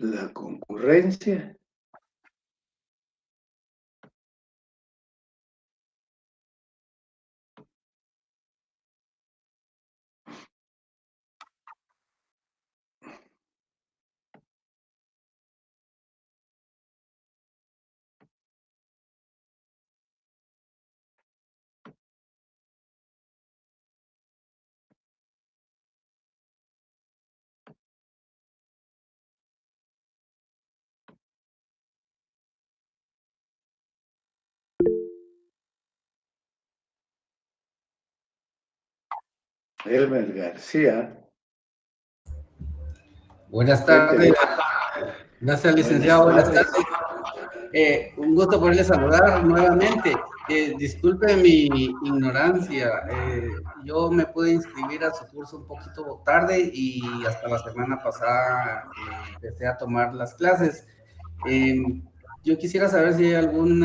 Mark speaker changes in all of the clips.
Speaker 1: la concurrencia. Elmer García.
Speaker 2: Buenas tardes. Gracias, licenciado. Buenas tardes. Un gusto poderle saludar nuevamente. Disculpe mi ignorancia. Yo me pude inscribir a su curso un poquito tarde y hasta la semana pasada empecé a tomar las clases. Yo quisiera saber si hay algún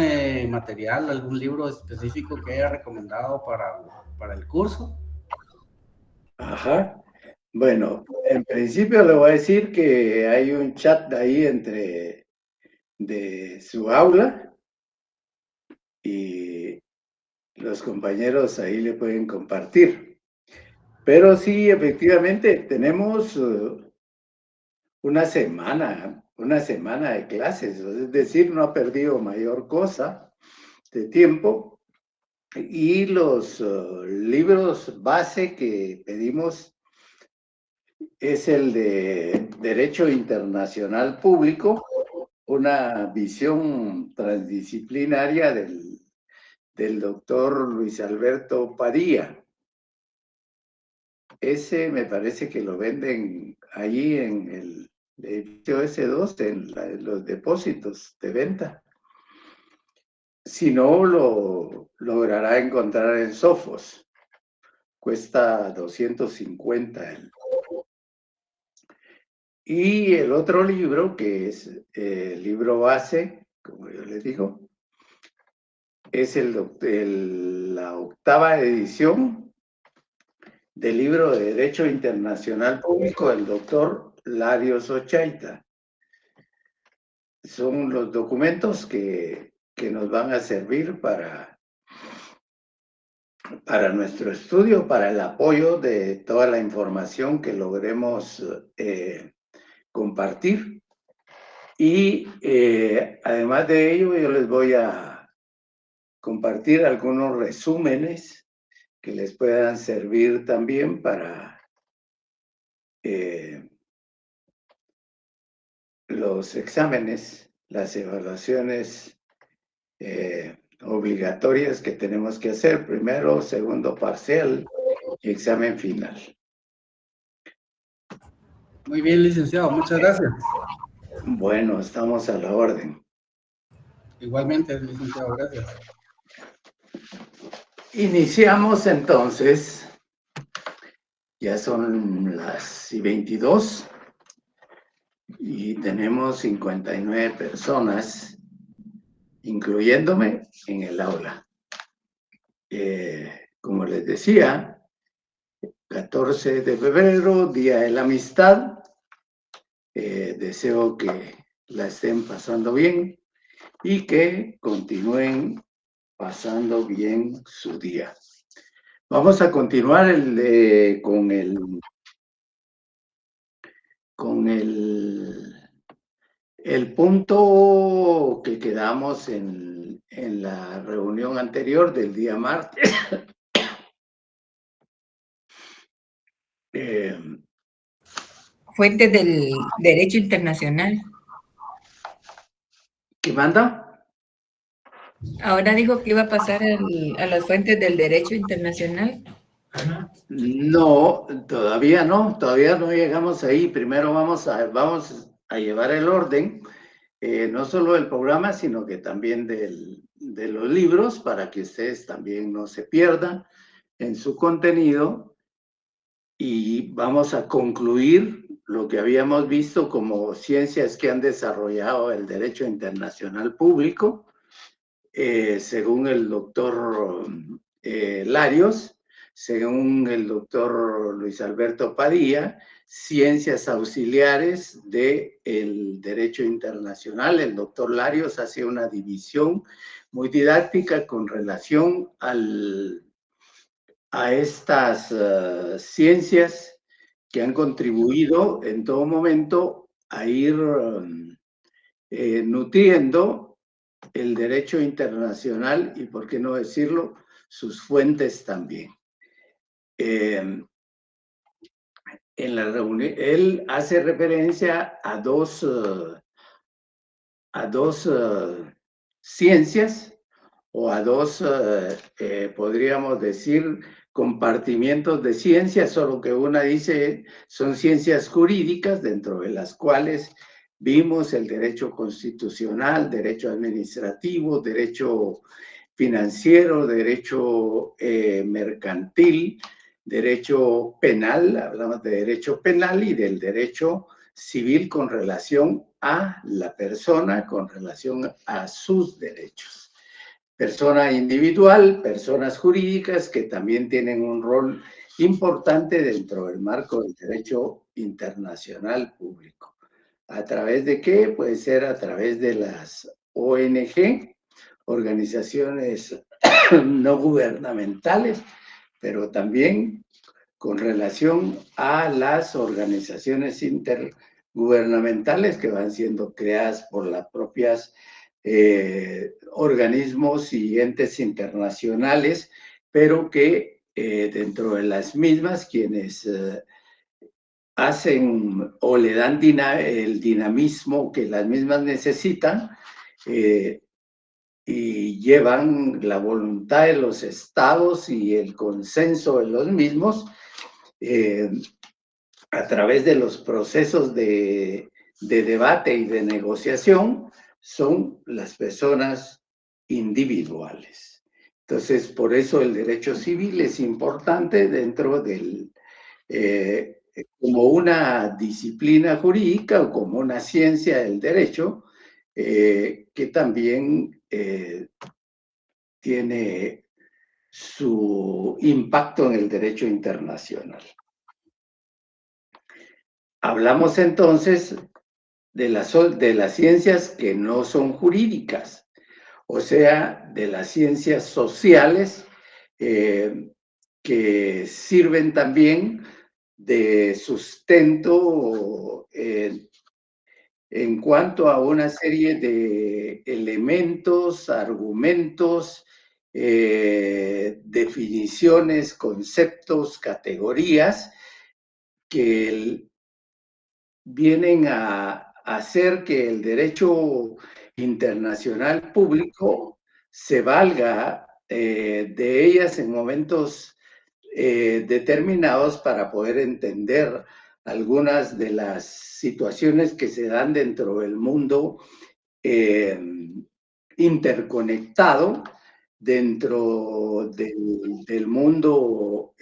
Speaker 2: material, algún libro específico que haya recomendado para el curso.
Speaker 1: Ajá. Bueno, en principio le voy a decir que hay un chat ahí de su aula y los compañeros ahí le pueden compartir. Pero sí, efectivamente, tenemos una semana de clases, es decir, no ha perdido mayor cosa de tiempo. Y los libros base que pedimos es el de Derecho Internacional Público, una visión transdisciplinaria del doctor Luis Alberto Padilla. Ese me parece que lo venden allí en el edificio S2, en los depósitos de venta. Si no, lo logrará encontrar en Sofos. Cuesta 250 Y el otro libro, que es el libro base, como yo les digo, es la octava edición del libro de Derecho Internacional Público del doctor Larios Ochaita. Son los documentos que nos van a servir para nuestro estudio, para el apoyo de toda la información que logremos compartir. Y además de ello, yo les voy a compartir algunos resúmenes que les puedan servir también para los exámenes, las evaluaciones obligatorias que tenemos que hacer, primero, segundo parcial y examen final.
Speaker 2: Muy bien, licenciado. Muchas gracias.
Speaker 1: Bueno, estamos a la orden.
Speaker 2: Igualmente, licenciado. Gracias.
Speaker 1: Iniciamos entonces. Ya son las 22 y tenemos 59 personas, incluyéndome, en el aula. Como les decía, 14 de febrero, Día de la Amistad. Deseo que la estén pasando bien y que continúen pasando bien su día. Vamos a continuar con el punto que quedamos en la reunión anterior del día martes.
Speaker 3: Fuentes del derecho internacional.
Speaker 1: ¿Qué manda?
Speaker 3: Ahora dijo que iba a pasar a las fuentes del derecho internacional.
Speaker 1: No, todavía no llegamos ahí. Primero vamos a llevar el orden, no solo del programa, sino que también de los libros, para que ustedes también no se pierdan en su contenido. Y vamos a concluir lo que habíamos visto como ciencias que han desarrollado el derecho internacional público, según el doctor Larios. según el doctor Luis Alberto Padilla, ciencias auxiliares del derecho internacional. El doctor Larios hace una división muy didáctica con relación a estas ciencias que han contribuido en todo momento a ir nutriendo el derecho internacional y, por qué no decirlo, sus fuentes también. En la reunión, él hace referencia a dos ciencias o a dos, podríamos decir, compartimientos de ciencias, solo que una dice son ciencias jurídicas, dentro de las cuales vimos el derecho constitucional, derecho administrativo, derecho financiero, derecho mercantil, derecho penal, hablamos de derecho penal y del derecho civil con relación a la persona, con relación a sus derechos. Persona individual, personas jurídicas que también tienen un rol importante dentro del marco del derecho internacional público. ¿A través de qué? Puede ser a través de las ONG, organizaciones no gubernamentales, pero también con relación a las organizaciones intergubernamentales que van siendo creadas por las propias organismos y entes internacionales, pero que dentro de las mismas quienes hacen o le dan el dinamismo que las mismas necesitan y llevan la voluntad de los estados y el consenso de los mismos a través de los procesos de debate y de negociación, son las personas individuales. Entonces, por eso el derecho civil es importante dentro del, como una disciplina jurídica o como una ciencia del derecho, que también tiene su impacto en el derecho internacional. Hablamos entonces de las ciencias que no son jurídicas, o sea, de las ciencias sociales que sirven también de sustento en cuanto a una serie de elementos, argumentos, definiciones, conceptos, categorías que vienen a hacer que el derecho internacional público se valga de ellas en momentos determinados para poder entender algunas de las situaciones que se dan dentro del mundo interconectado, dentro del mundo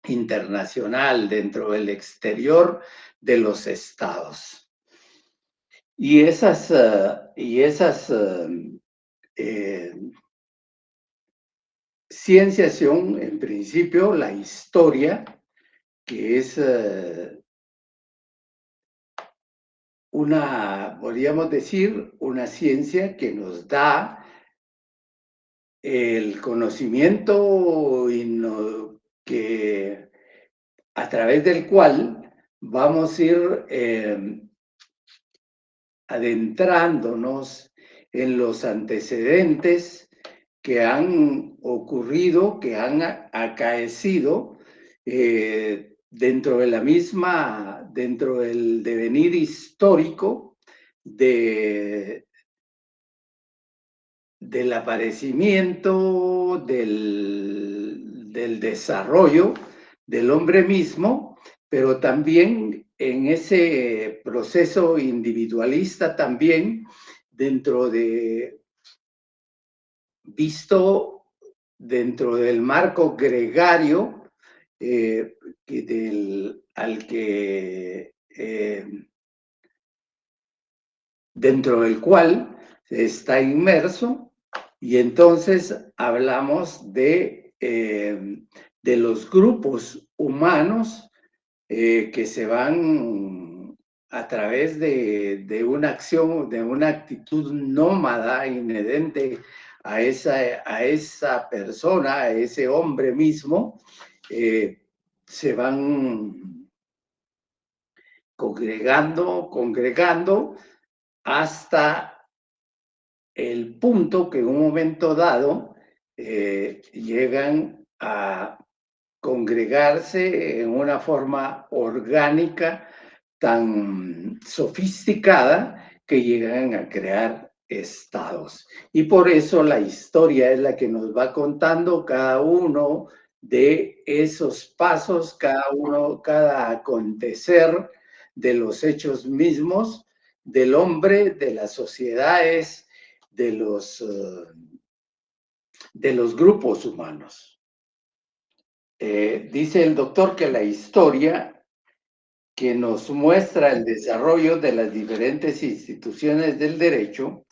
Speaker 1: internacional, dentro del exterior de los estados. Y esas ciencias son, en principio, la historia, que es podríamos decir, una ciencia que nos da el conocimiento a través del cual vamos a ir adentrándonos en los antecedentes que han ocurrido, que han acaecido dentro del devenir histórico del aparecimiento, del desarrollo del hombre mismo, pero también en ese proceso individualista también visto dentro del marco gregario dentro del cual está inmerso, y entonces hablamos de de los grupos humanos que se van a través de una acción, de una actitud nómada inherente a esa persona, a ese hombre mismo, se van congregando hasta el punto que en un momento dado llegan a congregarse en una forma orgánica tan sofisticada que llegan a crear estados. Y por eso la historia es la que nos va contando cada uno de esos pasos, cada acontecer de los hechos mismos del hombre, de las sociedades, de los grupos humanos. Dice el doctor que la historia que nos muestra el desarrollo de las diferentes instituciones del derecho,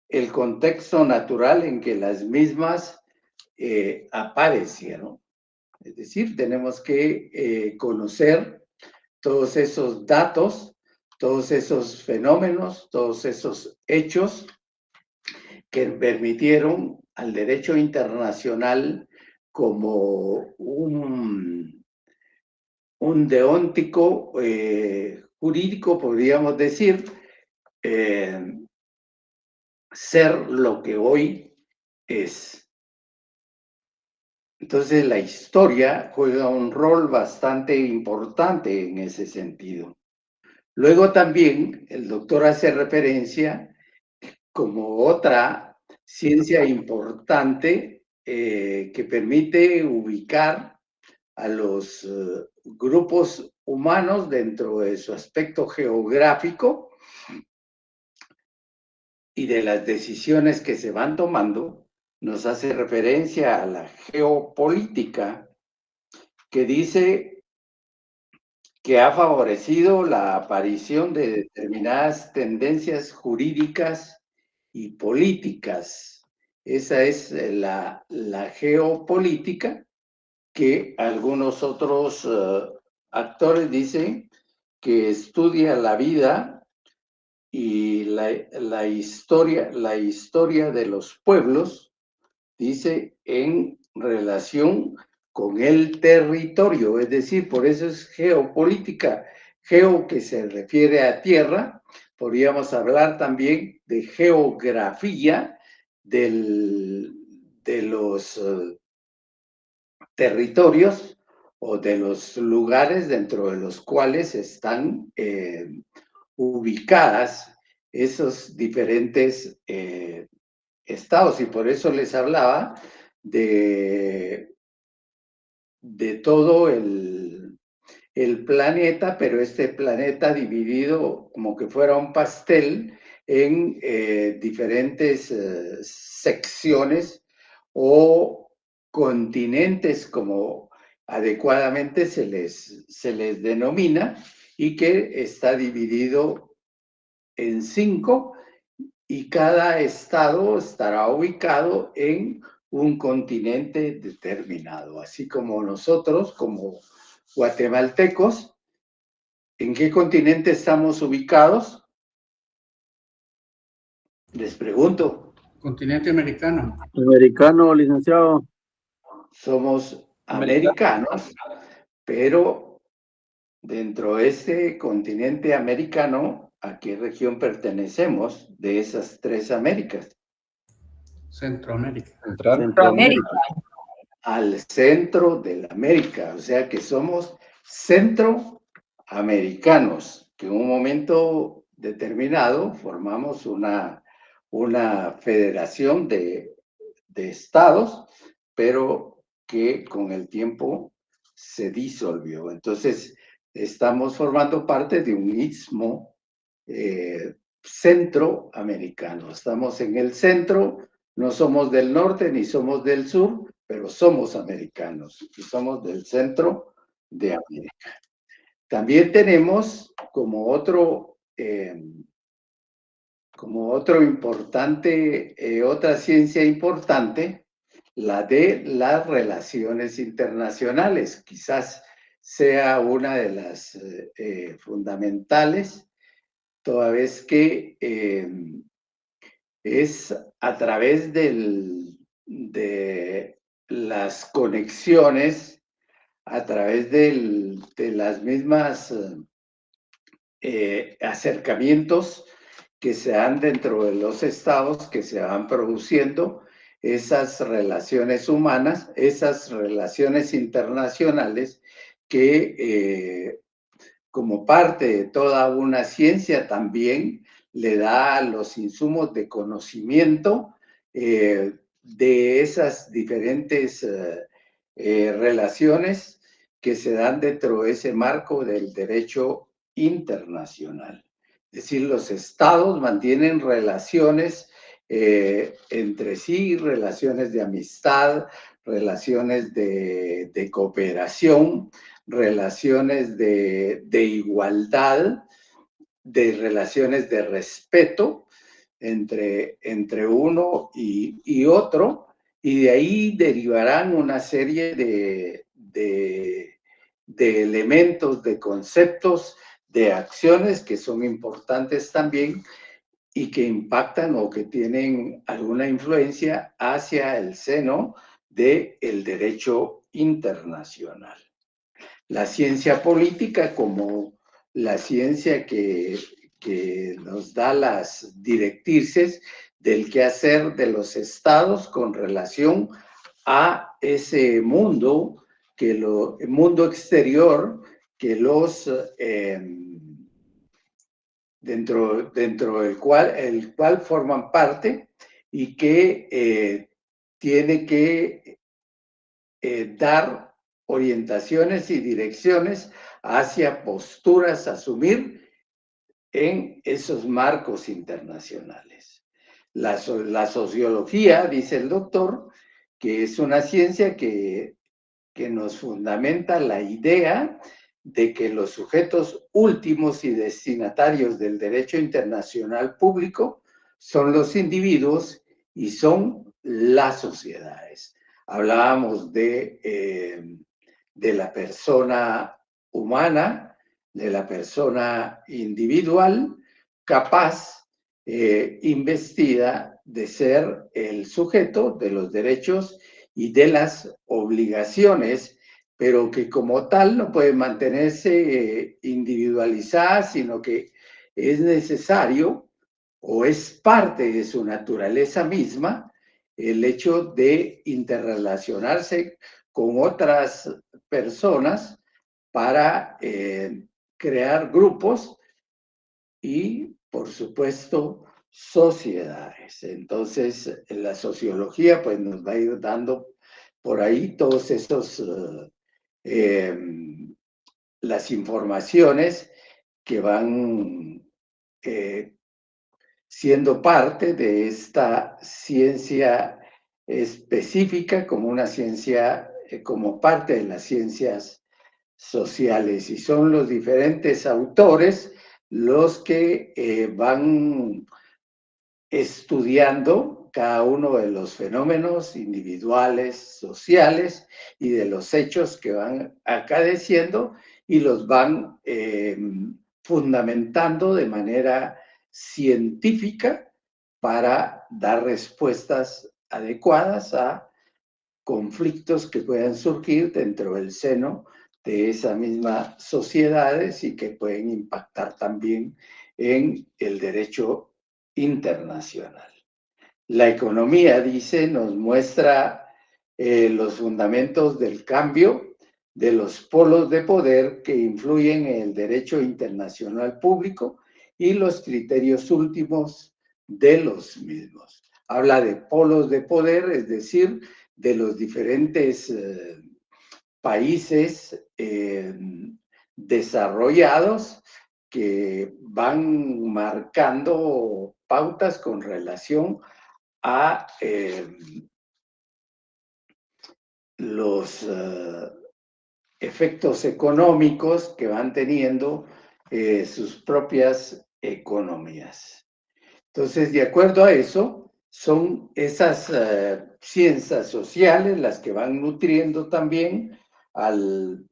Speaker 1: el contexto natural en que las mismas aparecieron. Es decir, tenemos que conocer todos esos datos, todos esos fenómenos, todos esos hechos que permitieron al derecho internacional como un deóntico jurídico, podríamos decir, ser lo que hoy es. Entonces la historia juega un rol bastante importante en ese sentido. Luego también el doctor hace referencia como otra ciencia importante que permite ubicar a los grupos humanos dentro de su aspecto geográfico y de las decisiones que se van tomando, nos hace referencia a la geopolítica, que dice que ha favorecido la aparición de determinadas tendencias jurídicas y políticas. Esa es la geopolítica, que algunos otros actores dicen que estudia la vida y la historia de los pueblos, dice, en relación con el territorio, es decir, por eso es geopolítica, geo que se refiere a tierra, podríamos hablar también de geografía de los territorios o de los lugares dentro de los cuales están ubicadas esos diferentes estados. Y por eso les hablaba de todo el planeta, pero este planeta dividido como que fuera un pastel en diferentes secciones o continentes, como adecuadamente se les denomina, y que está dividido en 5, y cada estado estará ubicado en un continente determinado, así como nosotros, como guatemaltecos. ¿En qué continente estamos ubicados? Les pregunto.
Speaker 2: Continente americano.
Speaker 4: Americano, licenciado.
Speaker 1: Somos americanos, pero dentro de este continente americano, ¿a qué región pertenecemos de esas 3 Américas?
Speaker 2: Centroamérica.
Speaker 3: Centroamérica.
Speaker 1: Al centro de la América, o sea que somos centroamericanos, que en un momento determinado formamos una federación de estados, pero que con el tiempo se disolvió. Entonces, estamos formando parte de un istmo centroamericano. Estamos en el centro, no somos del norte ni somos del sur, pero somos americanos y somos del centro de América. También tenemos como otro importante, otra ciencia importante, la de las relaciones internacionales. Quizás sea una de las fundamentales, toda vez que es a través de las conexiones, a través de las mismas acercamientos que se dan dentro de los estados, que se van produciendo esas relaciones humanas, esas relaciones internacionales que como parte de toda una ciencia también le da los insumos de conocimiento de esas diferentes relaciones que se dan dentro de ese marco del derecho internacional. Es decir, los estados mantienen relaciones entre sí, relaciones de amistad, relaciones de cooperación, relaciones de igualdad, de relaciones de respeto entre uno y otro, y de ahí derivarán una serie de elementos, de conceptos, de acciones que son importantes también y que impactan o que tienen alguna influencia hacia el seno del derecho internacional. La ciencia política como la ciencia que nos da las directrices del quehacer de los estados con relación a ese mundo, el mundo exterior que los dentro del cual forman parte y que tiene que dar orientaciones y direcciones hacia posturas a asumir en esos marcos internacionales. La sociología, dice el doctor, que es una ciencia que nos fundamenta la idea de que los sujetos últimos y destinatarios del derecho internacional público son los individuos y son las sociedades. Hablábamos de la persona humana, de la persona individual, capaz, investida de ser el sujeto de los derechos y de las obligaciones, pero que como tal no puede mantenerse individualizada, sino que es necesario o es parte de su naturaleza misma el hecho de interrelacionarse con otras personas para crear grupos y, por supuesto, sociedades. Entonces, la sociología pues, nos va a ir dando por ahí todos esos, las informaciones que van siendo parte de esta ciencia específica como una ciencia, como parte de las ciencias sociales. Y son los diferentes autores los que van estudiando cada uno de los fenómenos individuales, sociales y de los hechos que van acaeciendo y los van fundamentando de manera científica para dar respuestas adecuadas a conflictos que puedan surgir dentro del seno de esas mismas sociedades y que pueden impactar también en el derecho internacional. La economía, dice, nos muestra los fundamentos del cambio de los polos de poder que influyen en el derecho internacional público y los criterios últimos de los mismos. Habla de polos de poder, es decir, de los diferentes países desarrollados que van marcando pautas con relación a los efectos económicos que van teniendo sus propias economías. Entonces, de acuerdo a eso, son esas ciencias sociales las que van nutriendo también al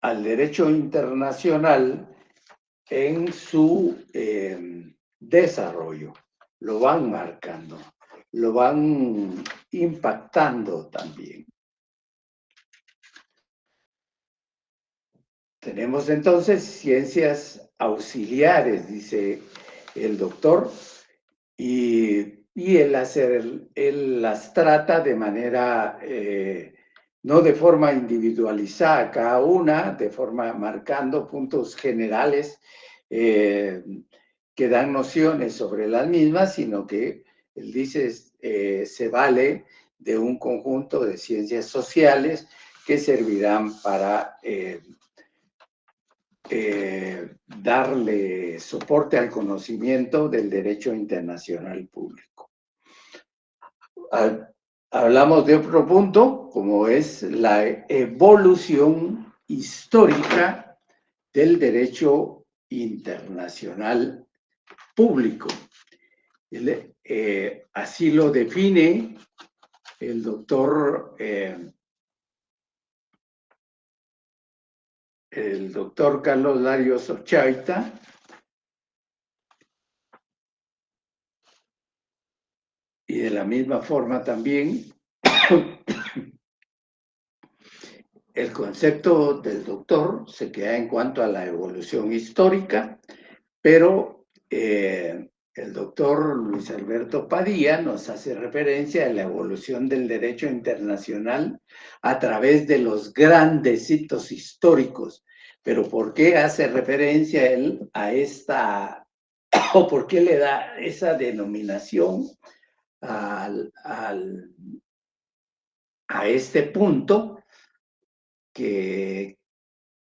Speaker 1: derecho internacional en su desarrollo. Lo van marcando, lo van impactando también. Tenemos entonces ciencias auxiliares, dice el doctor, y él las trata de manera, no de forma individualizada cada una, de forma marcando puntos generales que dan nociones sobre las mismas, sino que él dice se vale de un conjunto de ciencias sociales que servirán para darle soporte al conocimiento del derecho internacional público. Hablamos de otro punto, como es la evolución histórica del derecho internacional público. Así lo define el doctor Carlos Larios Ochaita, y de la misma forma también el concepto del doctor se queda en cuanto a la evolución histórica, pero el doctor Luis Alberto Padilla nos hace referencia a la evolución del derecho internacional a través de los grandes hitos históricos. Pero ¿por qué hace referencia él a esta, o por qué le da esa denominación a este punto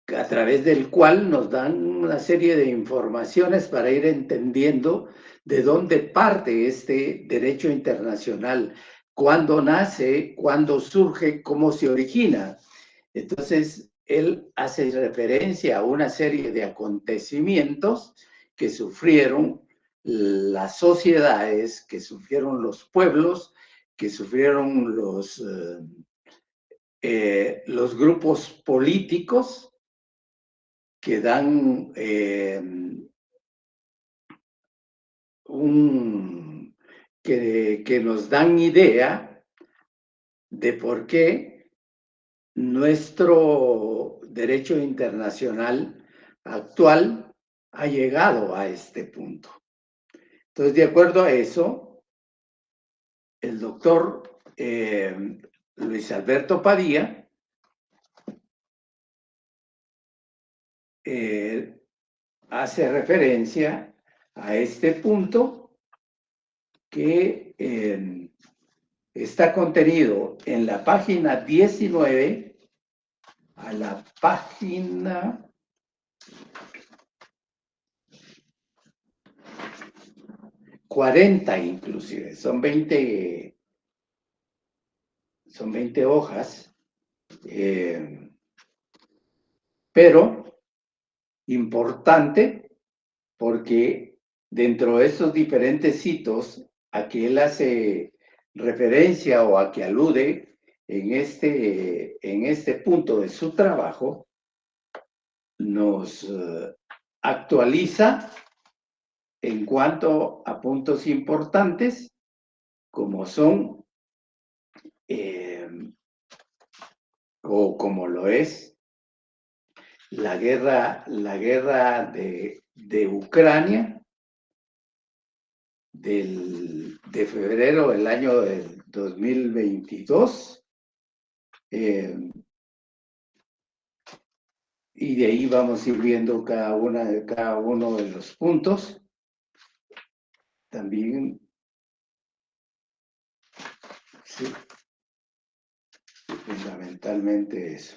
Speaker 1: a través del cual nos dan una serie de informaciones para ir entendiendo de dónde parte este derecho internacional, cuándo nace, cuándo surge, cómo se origina? Entonces, él hace referencia a una serie de acontecimientos que sufrieron las sociedades, que sufrieron los pueblos, que sufrieron los grupos políticos, que dan que nos dan idea de por qué nuestro derecho internacional actual ha llegado a este punto. Entonces, de acuerdo a eso, el doctor Luis Alberto Padilla hace referencia a este punto que está contenido en la página 19 a la página 40 inclusive, son 20 hojas, pero importante porque dentro de estos diferentes hitos a que él hace referencia o a que alude en este punto de su trabajo, nos actualiza en cuanto a puntos importantes como son o como lo es la guerra de Ucrania de febrero del año del 2022, y de ahí vamos a ir viendo cada uno de los puntos. También, sí, fundamentalmente eso.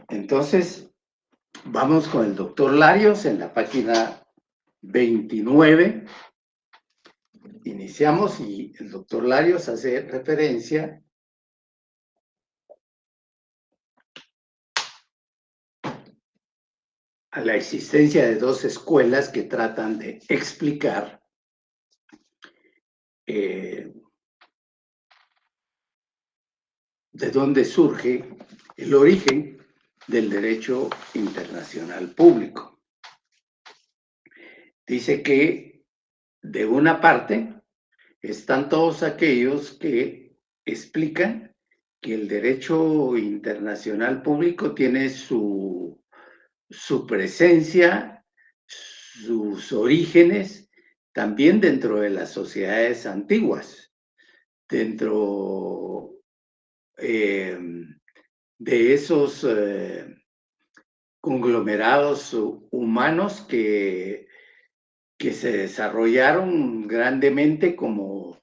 Speaker 1: Entonces, vamos con el doctor Larios en la página 29. Iniciamos y el doctor Larios hace referencia a la existencia de dos escuelas que tratan de explicar de dónde surge el origen del derecho internacional público. Dice que de una parte están todos aquellos que explican que el derecho internacional público tiene su presencia, sus orígenes, también dentro de las sociedades antiguas, dentro de esos conglomerados humanos que se desarrollaron grandemente como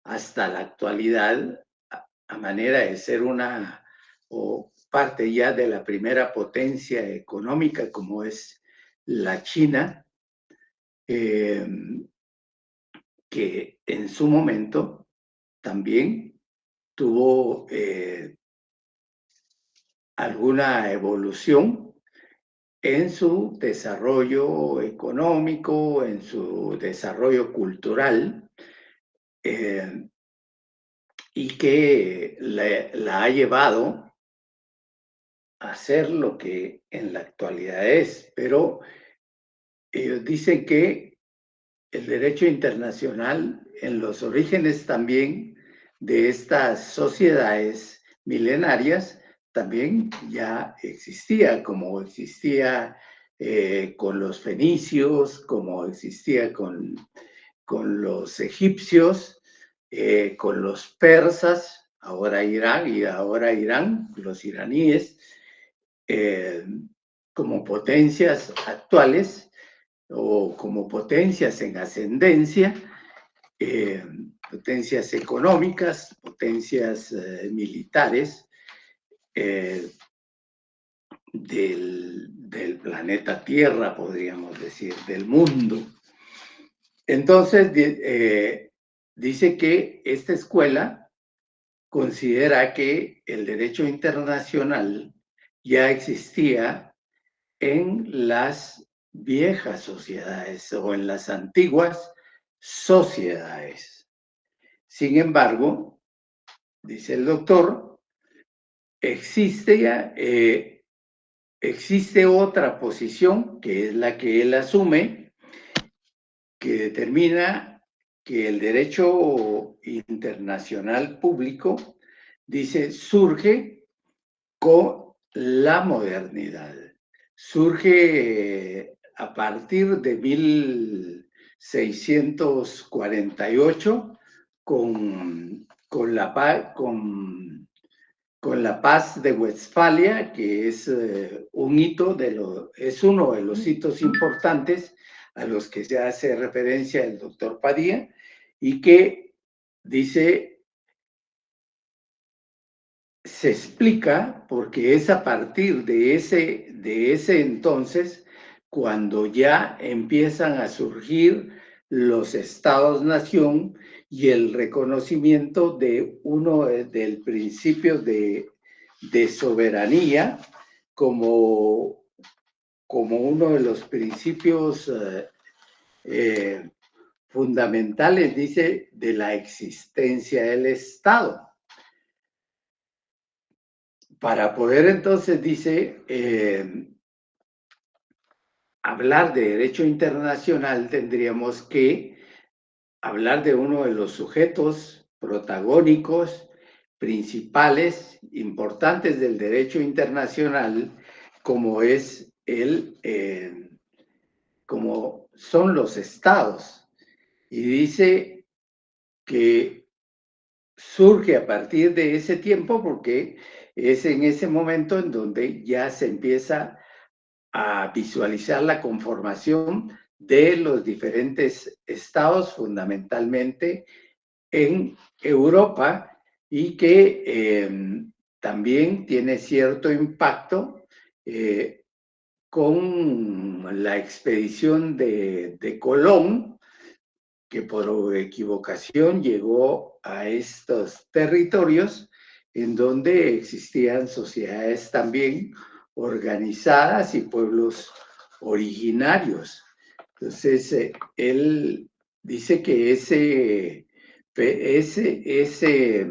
Speaker 1: hasta la actualidad, a manera de ser una o parte ya de la primera potencia económica como es la China, que en su momento también tuvo alguna evolución en su desarrollo económico, en su desarrollo cultural, y que la ha llevado a ser lo que en la actualidad es. Pero ellos dicen que el derecho internacional, en los orígenes también de estas sociedades milenarias, también ya existía, como existía con los fenicios, como existía con los egipcios, con los persas, ahora Irán y ahora Irán, los iraníes, como potencias actuales o como potencias en ascendencia, potencias económicas, potencias militares del planeta Tierra, podríamos decir, del mundo. Entonces, dice que esta escuela considera que el derecho internacional ya existía en las viejas sociedades o en las antiguas sociedades. Sin embargo, dice el doctor, existe otra posición, que es la que él asume, que determina que el derecho internacional público, dice, surge con la modernidad. Surge a partir de 1648 con la paz de Westfalia, que es es uno de los hitos importantes a los que se hace referencia el doctor Padilla, y que dice, se explica porque es a partir de ese entonces cuando ya empiezan a surgir los estados-nación y el reconocimiento de uno del principio de soberanía como uno de los principios fundamentales, dice, de la existencia del Estado. Para poder entonces, dice, hablar de derecho internacional, tendríamos que hablar de uno de los sujetos protagónicos, principales, importantes del derecho internacional, como es como son los estados. Y dice que surge a partir de ese tiempo porque es en ese momento en donde ya se empieza a visualizar la conformación de los diferentes estados, fundamentalmente en Europa, y que también tiene cierto impacto con la expedición de Colón, que por equivocación llegó a estos territorios en donde existían sociedades también organizadas y pueblos originarios. Entonces, él dice que ese ese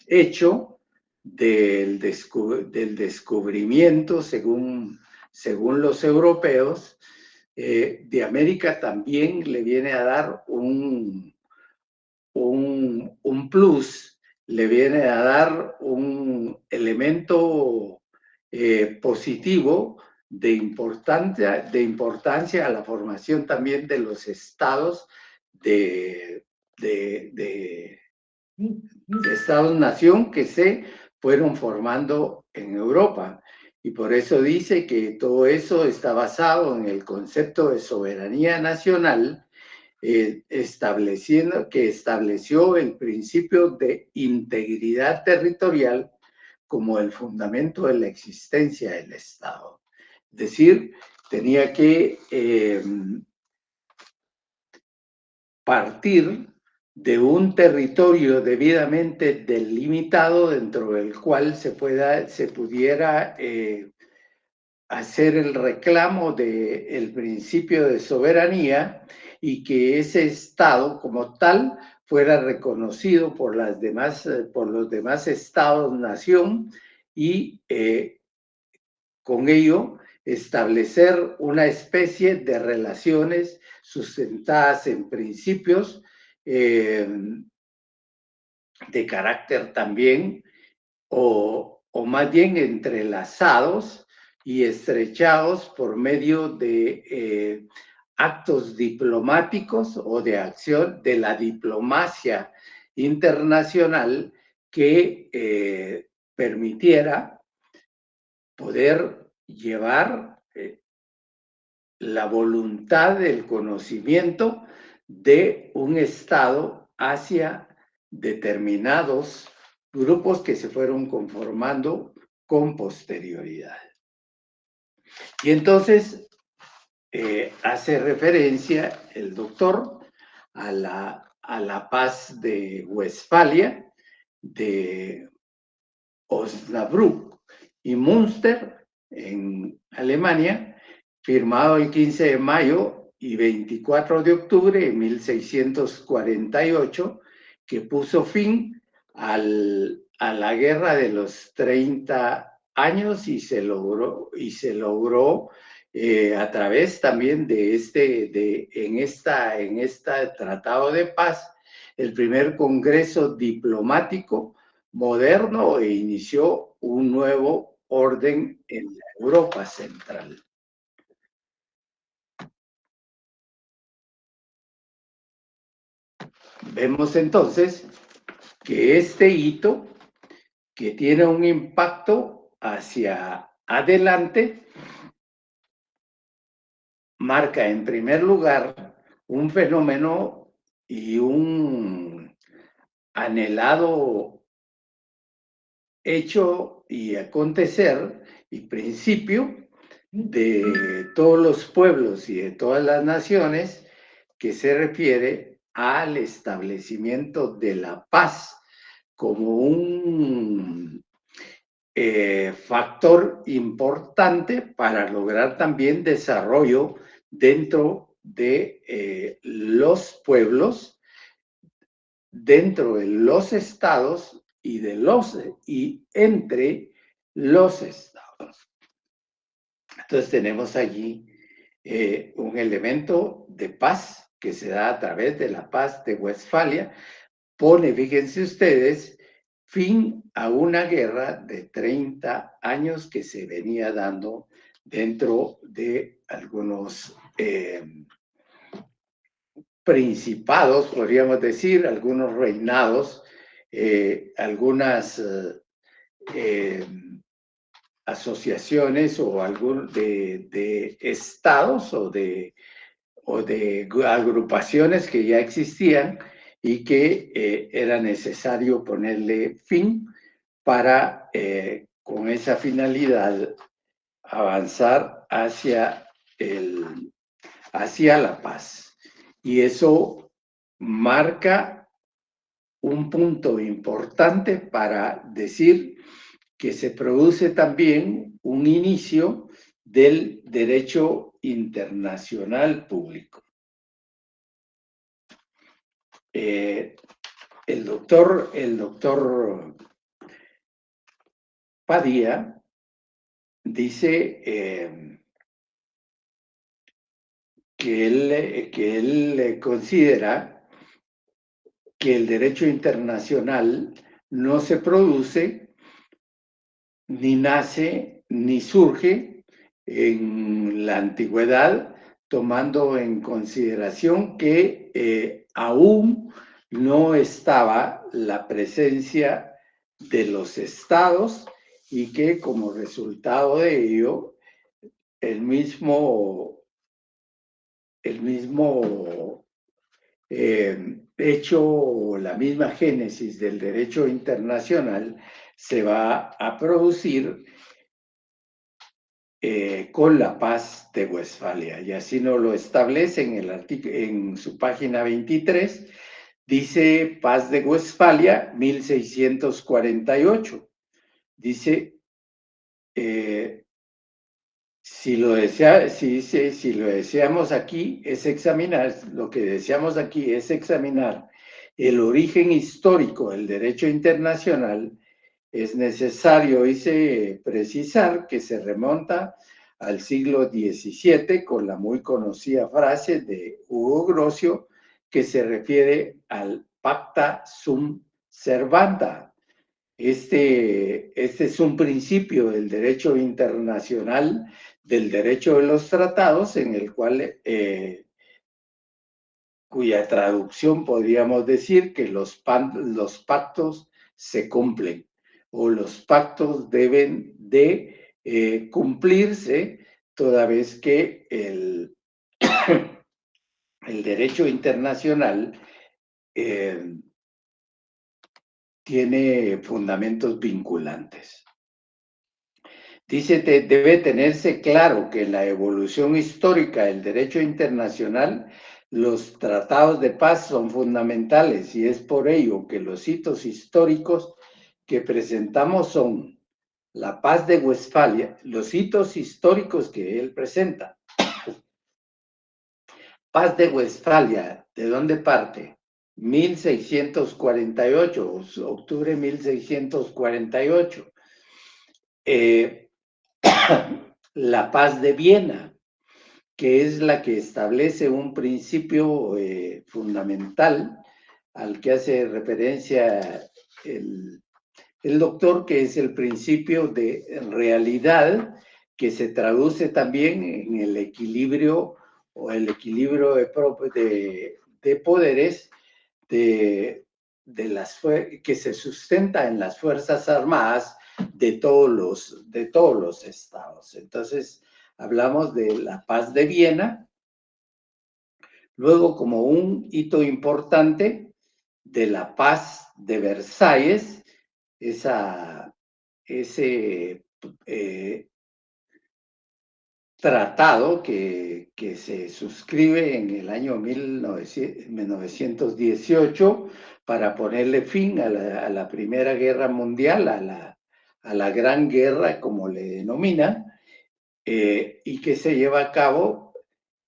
Speaker 1: hecho del descubrimiento, según los europeos, de América también le viene a dar un plus, le viene a dar un elemento positivo de importancia a la formación también de los estados de estados-nación que se fueron formando en Europa. Y por eso dice que todo eso está basado en el concepto de soberanía nacional, estableció el principio de integridad territorial como el fundamento de la existencia del Estado. Es decir, tenía que partir de un territorio debidamente delimitado dentro del cual se pudiera hacer el reclamo del principio de soberanía y que ese Estado como tal fuera reconocido por los demás Estados-nación y con ello establecer una especie de relaciones sustentadas en principios de carácter también, o más bien entrelazados y estrechados por medio de actos diplomáticos o de acción de la diplomacia internacional que permitiera poder llevar la voluntad del conocimiento de un Estado hacia determinados grupos que se fueron conformando con posterioridad. Y entonces hace referencia el doctor a la paz de Westfalia, de Osnabrück y Münster en Alemania, firmado el 15 de mayo y 24 de octubre de 1648, que puso fin a la guerra de los 30 años y se logró a través también de en este tratado de paz, el primer congreso diplomático moderno e inició un nuevo orden en la Europa central. Vemos entonces que este hito, que tiene un impacto hacia adelante, marca en primer lugar un fenómeno y un anhelado hecho y acontecer y principio de todos los pueblos y de todas las naciones, que se refiere al establecimiento de la paz como un factor importante para lograr también desarrollo dentro de los pueblos, dentro de los estados y entre los estados. Entonces tenemos allí un elemento de paz que se da a través de la paz de Westfalia, pone, fíjense ustedes, fin a una guerra de 30 años que se venía dando dentro de algunos principados, podríamos decir, algunos reinados, algunas asociaciones o de estados o de agrupaciones que ya existían y que era necesario ponerle fin para, con esa finalidad, avanzar hacia la paz. Y eso marca un punto importante para decir que se produce también un inicio del derecho internacional público. el doctor Padilla dice que él considera que el derecho internacional no se produce, ni nace, ni surge en la antigüedad, tomando en consideración que aún no estaba la presencia de los estados y que como resultado de ello, el mismo hecho, la misma génesis del derecho internacional se va a producir con la paz de Westfalia. Y así nos lo establece en su página 23, dice paz de Westfalia 1648. Dice, si lo deseamos aquí es examinar, lo que deseamos aquí es examinar el origen histórico del derecho internacional, es necesario, dice, precisar que se remonta al siglo XVII con la muy conocida frase de Hugo Grocio que se refiere al pacta sunt servanda. Este es un principio del derecho internacional, del derecho de los tratados, en el cual, cuya traducción podríamos decir que los pactos se cumplen o los pactos deben de cumplirse toda vez que el derecho internacional tiene fundamentos vinculantes. Dice, debe tenerse claro que en la evolución histórica del derecho internacional, los tratados de paz son fundamentales y es por ello que los hitos históricos que presentamos son la paz de Westfalia, los hitos históricos que él presenta. Paz de Westfalia, ¿de dónde parte? 1648, octubre 1648. La paz de Viena, que es la que establece un principio fundamental al que hace referencia el doctor, que es el principio de realidad, que se traduce también en el equilibrio o el equilibrio de poderes que se sustenta en las Fuerzas Armadas de todos los estados. Entonces, hablamos de la paz de Viena, luego como un hito importante de la paz de Versalles, ese tratado que se suscribe en el año 1918 para ponerle fin a la Primera Guerra Mundial, a la Gran Guerra, como le denominan, y que se lleva a cabo,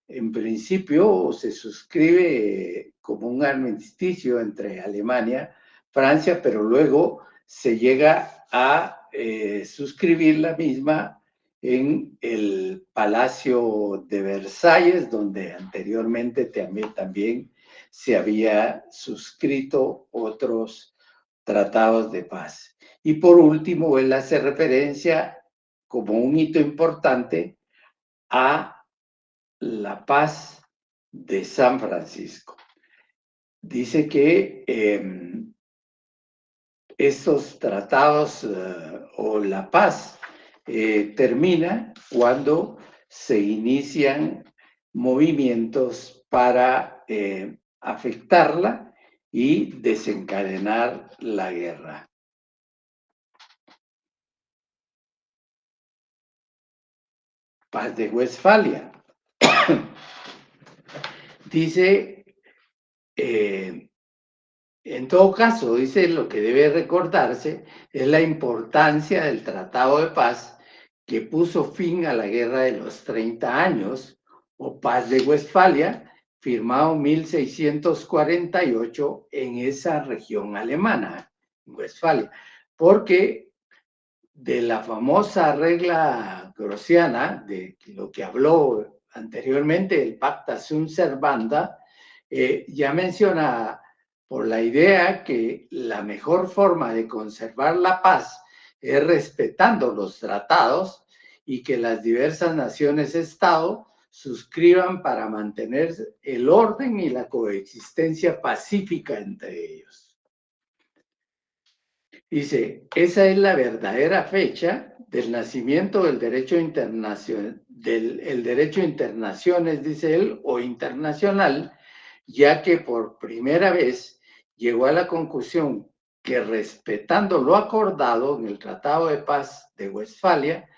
Speaker 1: en principio, se suscribe como un armisticio entre Alemania, Francia, pero luego se llega a suscribir la misma en el Palacio de Versalles, donde anteriormente también se había suscrito otros tratados de paz. Y por último, él hace referencia como un hito importante a la paz de San Francisco. Dice que estos tratados o la paz termina cuando se inician movimientos para afectarla y desencadenar la guerra. Paz de Westfalia. Dice, en todo caso, dice, lo que debe recordarse es la importancia del Tratado de Paz que puso fin a la Guerra de los 30 años, o Paz de Westfalia, firmado en 1648 en esa región alemana, en Westfalia, porque de la famosa regla grociana, de lo que habló anteriormente, el Pacta Sunt Servanda, ya menciona por la idea que la mejor forma de conservar la paz es respetando los tratados y que las diversas naciones-estado suscriban para mantener el orden y la coexistencia pacífica entre ellos. Dice, esa es la verdadera fecha del nacimiento del derecho internacional, el derecho internaciones, dice él, o internacional, ya que por primera vez llegó a la conclusión que respetando lo acordado en el Tratado de Paz de Westfalia,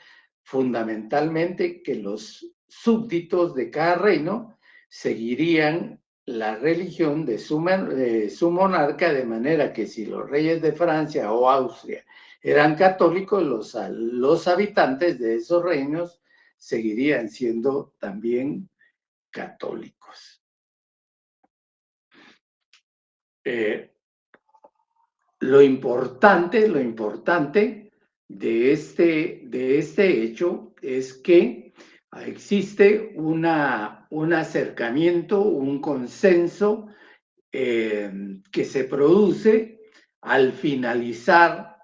Speaker 1: fundamentalmente que los súbditos de cada reino seguirían la religión de su monarca, de manera que si los reyes de Francia o Austria eran católicos, los habitantes de esos reinos seguirían siendo también católicos. Lo importante de este hecho es que existe un acercamiento, un consenso que se produce al finalizar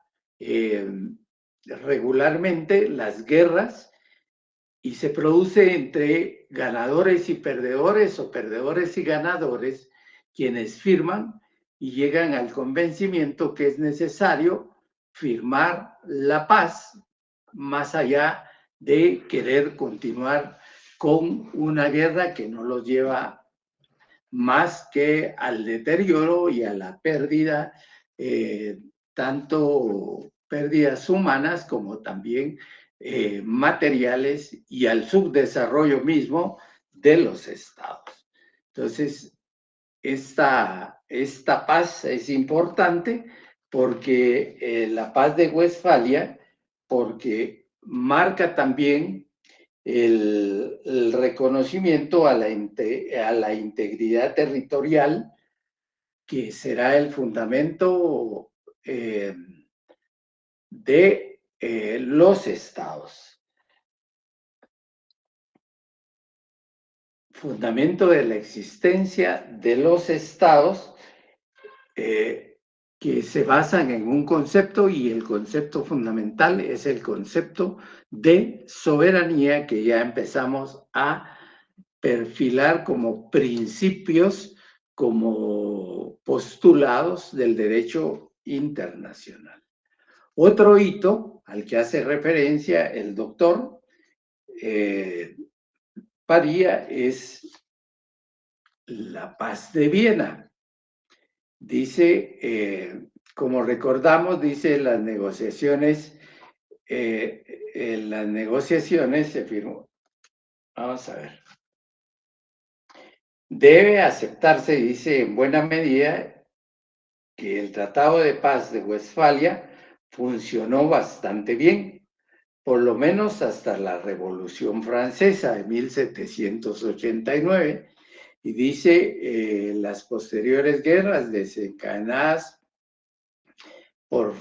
Speaker 1: regularmente las guerras y se produce entre ganadores y perdedores o perdedores y ganadores, quienes firman y llegan al convencimiento que es necesario firmar la paz más allá de querer continuar con una guerra que no los lleva más que al deterioro y a la pérdida, tanto pérdidas humanas como también materiales y al subdesarrollo mismo de los estados. Entonces, esta paz es importante porque la paz de Westfalia, porque marca también el reconocimiento a la integridad territorial, que será el fundamento de los estados. Fundamento de la existencia de los estados que se basan en un concepto, y el concepto fundamental es el concepto de soberanía, que ya empezamos a perfilar como principios, como postulados del derecho internacional. Otro hito al que hace referencia el doctor Padilla es la paz de Viena. Dice, como recordamos, dice las negociaciones se firmó. Vamos a ver. Debe aceptarse, dice, en buena medida que el Tratado de Paz de Westfalia funcionó bastante bien, por lo menos hasta la Revolución Francesa de 1789, y dice las posteriores guerras desencadenadas por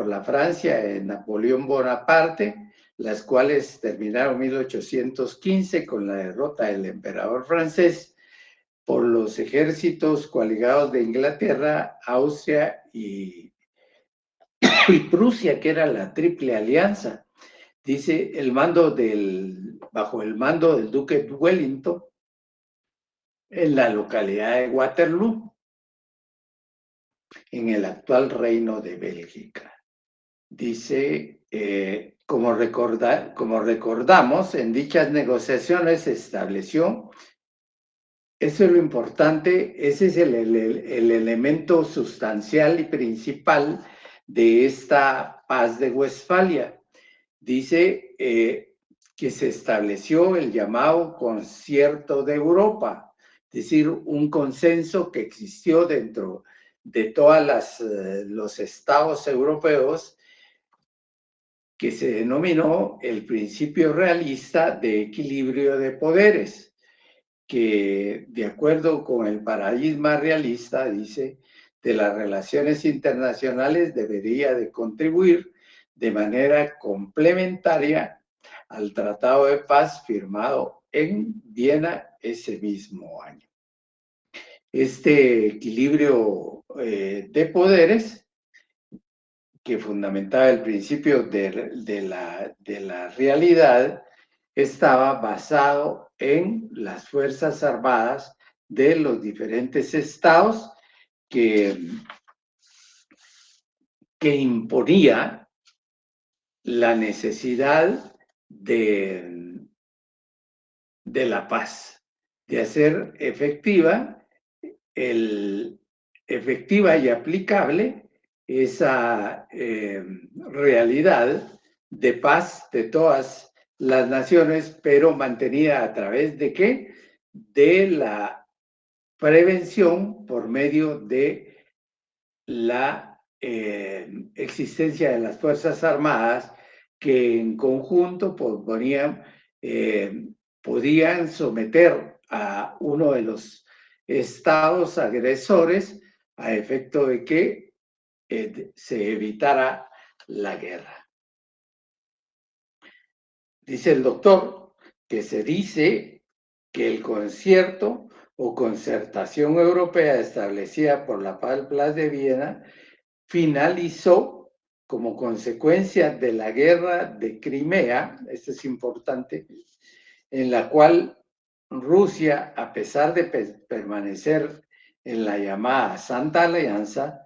Speaker 1: la Francia de Napoleón Bonaparte, las cuales terminaron en 1815 con la derrota del emperador francés, por los ejércitos coaligados de Inglaterra, Austria y Prusia, que era la Triple Alianza. Dice, bajo el mando del duque de Wellington, en la localidad de Waterloo, en el actual Reino de Bélgica. Dice, como recordamos, en dichas negociaciones se estableció, eso es lo importante, ese es el elemento sustancial y principal de esta paz de Westfalia. Dice que se estableció el llamado Concierto de Europa, es decir, un consenso que existió dentro de todos los estados europeos, que se denominó el principio realista de equilibrio de poderes. que, de acuerdo con el paradigma realista, dice, de las relaciones internacionales debería de contribuir de manera complementaria al Tratado de Paz firmado en Viena ese mismo año. Este equilibrio de poderes, que fundamentaba el principio de la realidad, estaba basado en las Fuerzas Armadas de los diferentes estados que imponía la necesidad de la paz, de hacer efectiva y aplicable esa realidad de paz de todas las naciones, pero mantenida a través de ¿qué? De la prevención por medio de la existencia de las Fuerzas Armadas que en conjunto podían someter a uno de los estados agresores a efecto de que se evitara la guerra. Dice el doctor que se dice que el concierto o concertación europea establecida por la Paz de Viena finalizó como consecuencia de la guerra de Crimea, esto es importante, en la cual Rusia, a pesar de permanecer en la llamada Santa Alianza,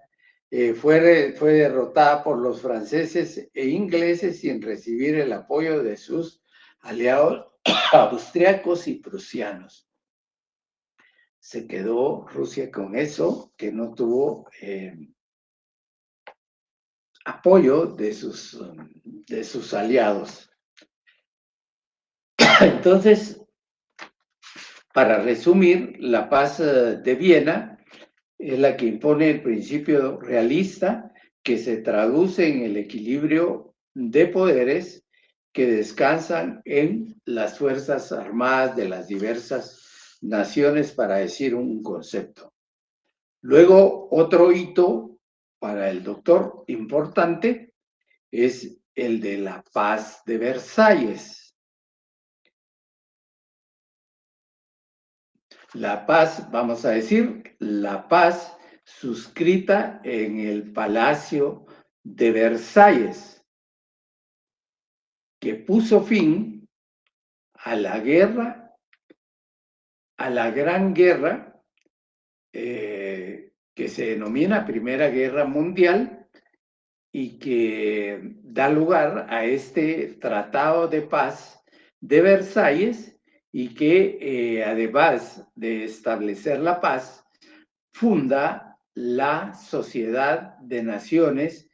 Speaker 1: fue derrotada por los franceses e ingleses sin recibir el apoyo de sus aliados austriacos y prusianos. Se quedó Rusia con eso, que no tuvo apoyo de sus aliados. Entonces, para resumir, la paz de Viena es la que impone el principio realista que se traduce en el equilibrio de poderes que descansan en las Fuerzas Armadas de las diversas naciones, para decir un concepto. Luego, otro hito para el doctor importante es el de la Paz de Versalles. La paz, vamos a decir, la paz suscrita en el Palacio de Versalles, que puso fin a la guerra, a la Gran Guerra, que se denomina Primera Guerra Mundial, y que da lugar a este Tratado de Paz de Versalles, y que además de establecer la paz, funda la Sociedad de Naciones,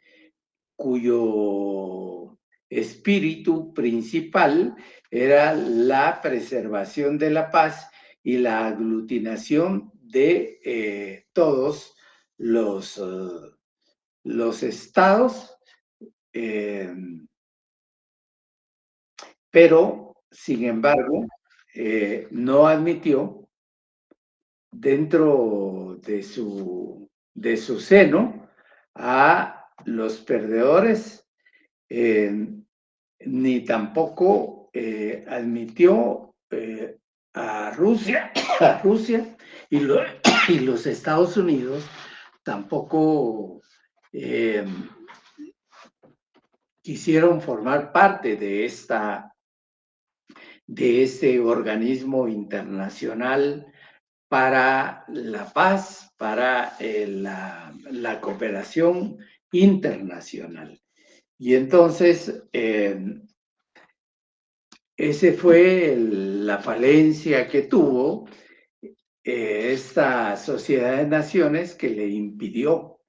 Speaker 1: cuyo espíritu principal era la preservación de la paz y la aglutinación de todos los estados, pero, sin embargo, no admitió dentro de su seno a los perdedores, ni tampoco admitió a Rusia, y los Estados Unidos tampoco quisieron formar parte de este organismo internacional para la paz, para la cooperación internacional. Y entonces, ese fue la falencia que tuvo esta Sociedad de Naciones, que le impidió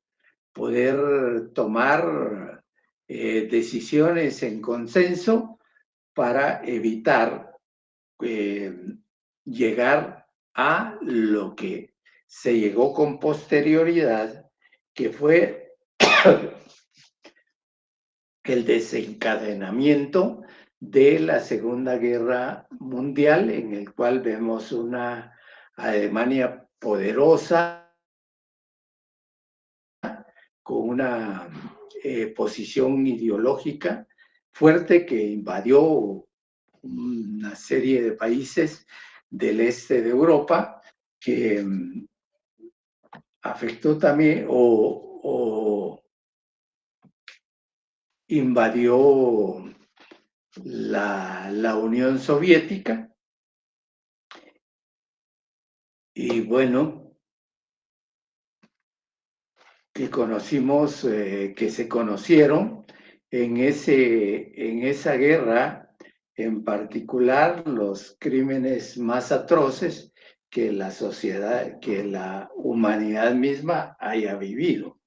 Speaker 1: poder tomar decisiones en consenso para evitar llegar a lo que se llegó con posterioridad, que fue el desencadenamiento de la Segunda Guerra Mundial, en el cual vemos una Alemania poderosa, con una posición ideológica fuerte que invadió una serie de países del este de Europa, que afectó también o invadió la Unión Soviética. Y bueno, que conocimos, que se conocieron en esa guerra, en particular los crímenes más atroces que la sociedad, que la humanidad misma haya vivido.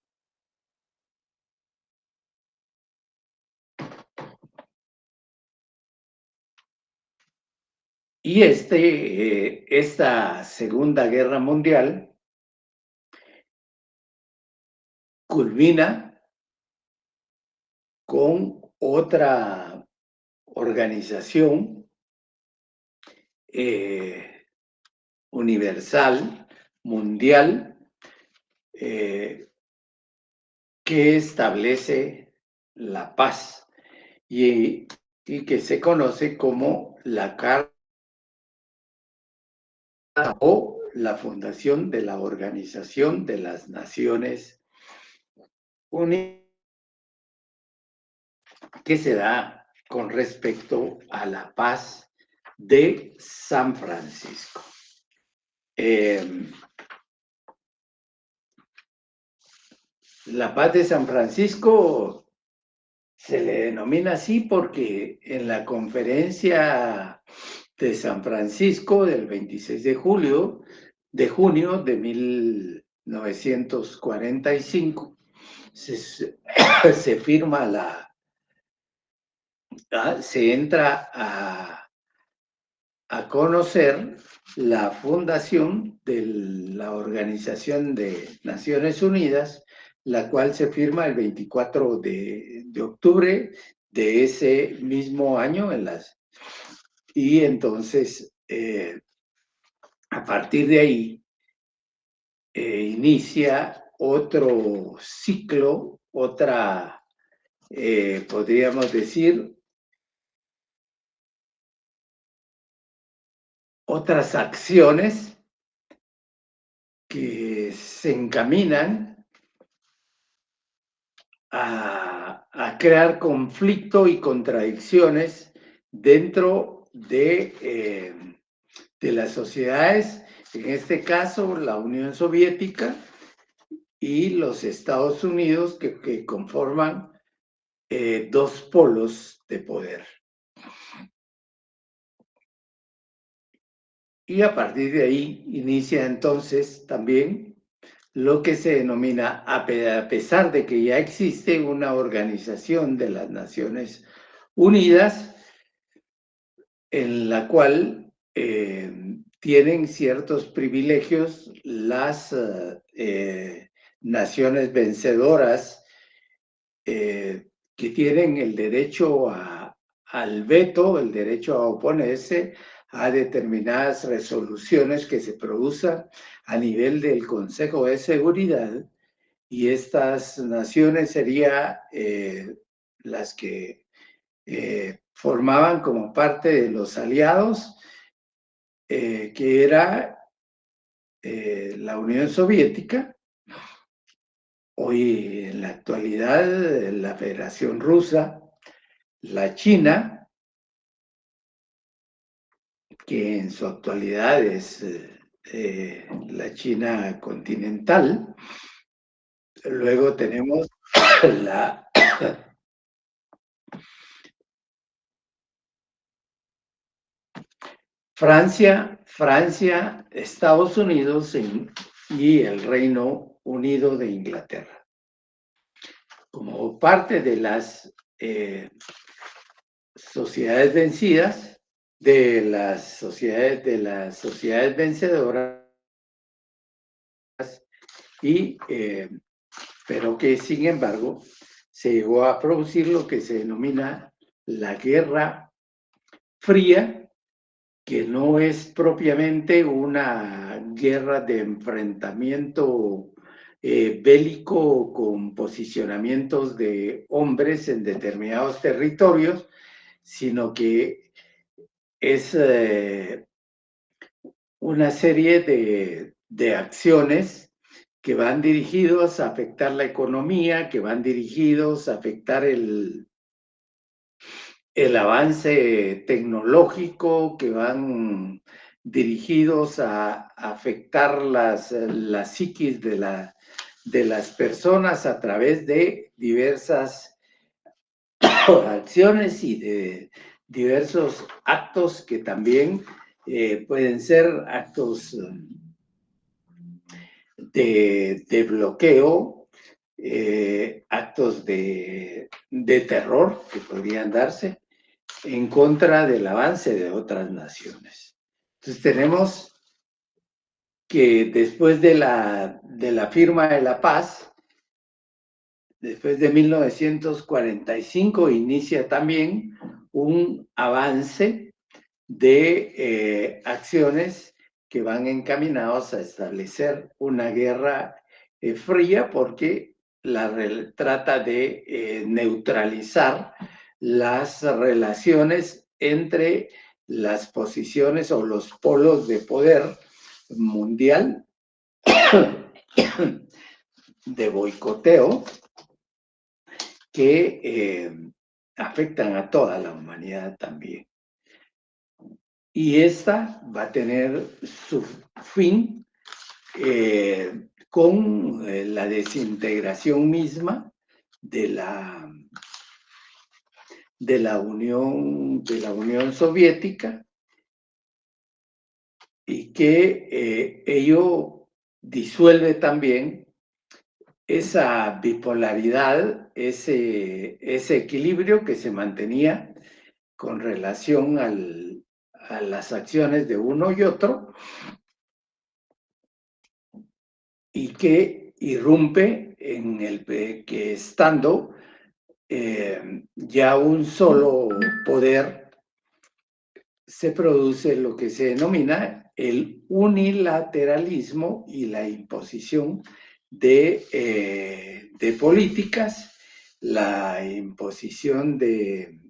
Speaker 1: Y esta Segunda Guerra Mundial culmina con otra organización universal, mundial, que establece la paz y que se conoce como la Carta o la fundación de la Organización de las Naciones Unidas, que se da con respecto a la paz de San Francisco. La paz de San Francisco se le denomina así porque en la conferencia de San Francisco del 26 de junio de 1945 se firma se entra a conocer la fundación de la Organización de Naciones Unidas, la cual se firma el 24 de octubre de ese mismo año. Y entonces, a partir de ahí, inicia otro ciclo, podríamos decir, otras acciones que se encaminan a crear conflicto y contradicciones dentro de las sociedades, en este caso la Unión Soviética y los Estados Unidos, que conforman dos polos de poder. Y a partir de ahí inicia entonces también lo que se denomina, a pesar de que ya existe una organización de las Naciones Unidas, en la cual tienen ciertos privilegios las naciones vencedoras, que tienen el derecho al veto, el derecho a oponerse a determinadas resoluciones que se produzcan a nivel del Consejo de Seguridad, y estas naciones serían las que formaban como parte de los aliados, que era la Unión Soviética, hoy en la actualidad la Federación Rusa, la China, que en su actualidad es la China continental. Luego tenemos la Francia, Estados Unidos y el Reino Unido de Inglaterra. Como parte de las sociedades vencidas, de las sociedades vencedoras, pero que sin embargo se llegó a producir lo que se denomina la Guerra fría, que no es propiamente una guerra de enfrentamiento bélico con posicionamientos de hombres en determinados territorios, sino que es una serie de acciones que van dirigidos a afectar la economía, que van dirigidos a afectar el avance tecnológico, que van dirigidos a afectar la psiquis de las personas a través de diversas acciones y de diversos actos que también pueden ser actos de bloqueo, actos de terror que podrían darse en contra del avance de otras naciones. Entonces tenemos que después de la firma de la paz, después de 1945, inicia también un avance de acciones que van encaminados a establecer una guerra fría porque trata de neutralizar las relaciones entre las posiciones o los polos de poder mundial de boicoteo que afectan a toda la humanidad también. Y esta va a tener su fin con la desintegración misma de la Unión Soviética, y que ello disuelve también esa bipolaridad, ese equilibrio que se mantenía con relación a las acciones de uno y otro, y que irrumpe en el que estando ya un solo poder, se produce lo que se denomina el unilateralismo y la imposición de políticas, la imposición de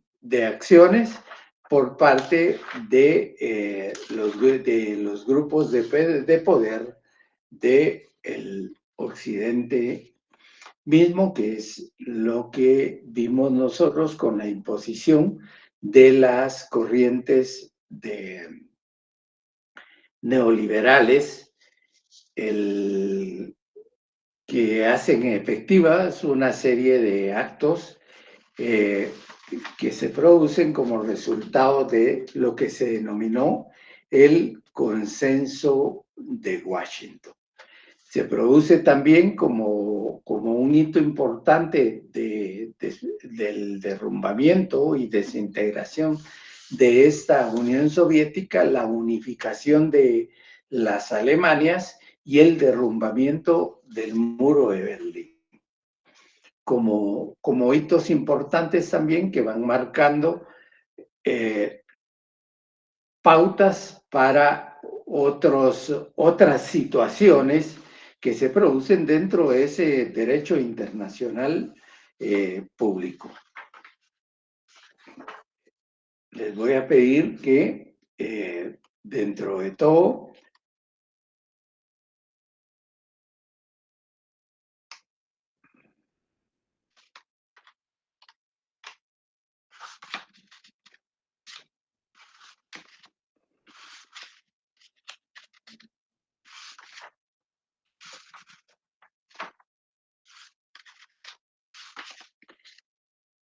Speaker 1: acciones por parte de los grupos de poder del Occidente mismo, que es lo que vimos nosotros con la imposición de las corrientes neoliberales, que hacen efectivas una serie de actos que se producen como resultado de lo que se denominó el consenso de Washington. Se produce también como un hito importante del derrumbamiento y desintegración de esta Unión Soviética, la unificación de las Alemanias y el derrumbamiento del muro de Berlín. Como hitos importantes también que van marcando pautas para otras situaciones que se producen dentro de ese derecho internacional público. Les voy a pedir que dentro de todo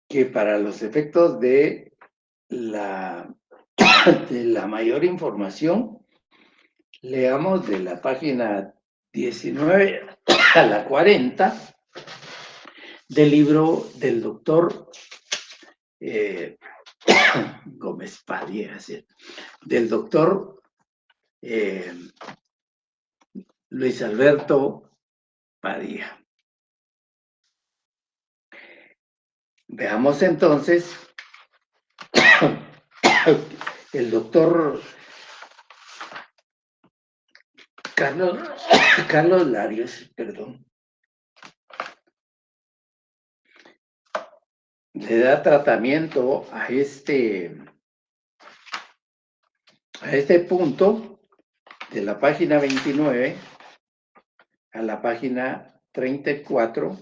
Speaker 1: que para los efectos de la mayor información, leamos de la página 19 a la 40 del libro del doctor Gómez Padilla, del doctor Luis Alberto Padilla. Veamos entonces el doctor Carlos Larios, perdón, le da tratamiento a este punto de la página 29 a la página 34.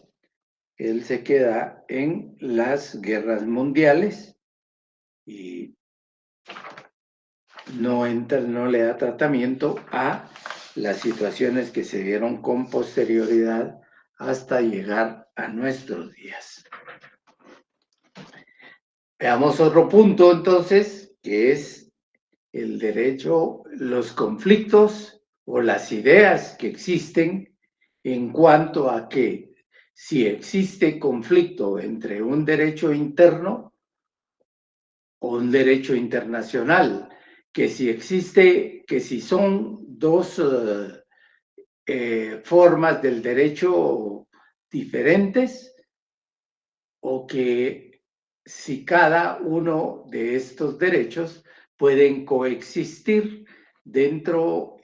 Speaker 1: Él se queda en las guerras mundiales y no le da tratamiento a las situaciones que se dieron con posterioridad hasta llegar a nuestros días. Veamos otro punto entonces, que es el derecho, los conflictos o las ideas que existen en cuanto a que si existe conflicto entre un derecho interno o un derecho internacional, que si son dos formas del derecho diferentes, o que si cada uno de estos derechos pueden coexistir dentro,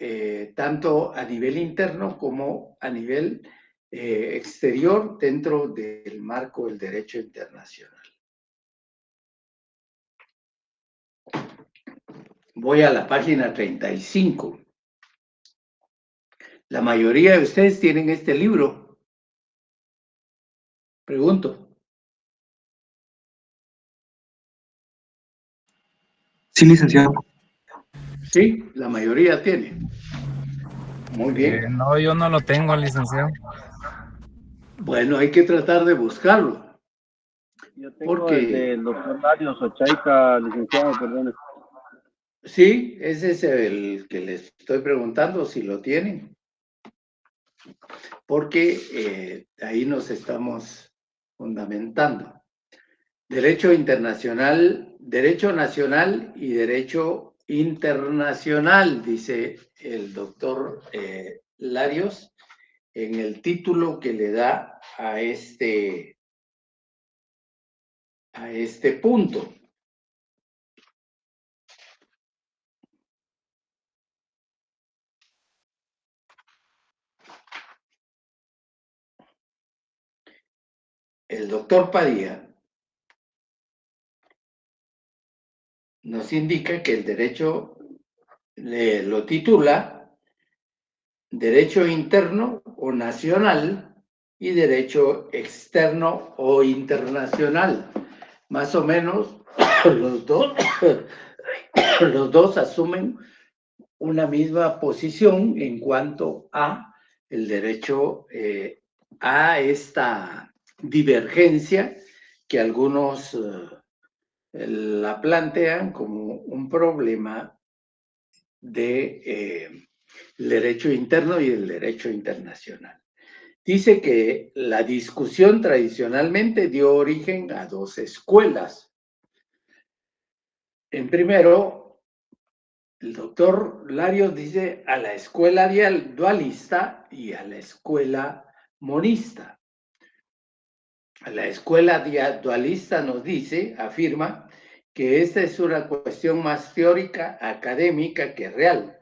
Speaker 1: tanto a nivel interno como a nivel exterior, dentro del marco del derecho internacional. Voy a la página 35. La mayoría de ustedes tienen este libro. Pregunto.
Speaker 5: Sí, licenciado.
Speaker 1: Sí, la mayoría tiene. Muy bien.
Speaker 6: No, yo no lo tengo, licenciado.
Speaker 1: Bueno, hay que tratar de buscarlo.
Speaker 4: Yo tengo
Speaker 1: Porque
Speaker 4: el del doctor Larios Ochaica, licenciado, perdón.
Speaker 1: sí, ese es el que les estoy preguntando si lo tienen. Porque ahí nos estamos fundamentando. Derecho internacional, derecho nacional y derecho internacional, dice el doctor Larios en el título que le da a este punto. El doctor Padilla nos indica que el derecho lo titula derecho interno o nacional y derecho externo o internacional. Más o menos los dos asumen una misma posición en cuanto a el derecho a esta divergencia que algunos la plantean como un problema de el derecho interno y el derecho internacional. Dice que la discusión tradicionalmente dio origen a dos escuelas. En primero, el doctor Larios dice a la escuela dualista y a la escuela monista. A la escuela dualista nos dice, afirma, que esta es una cuestión más teórica, académica que real.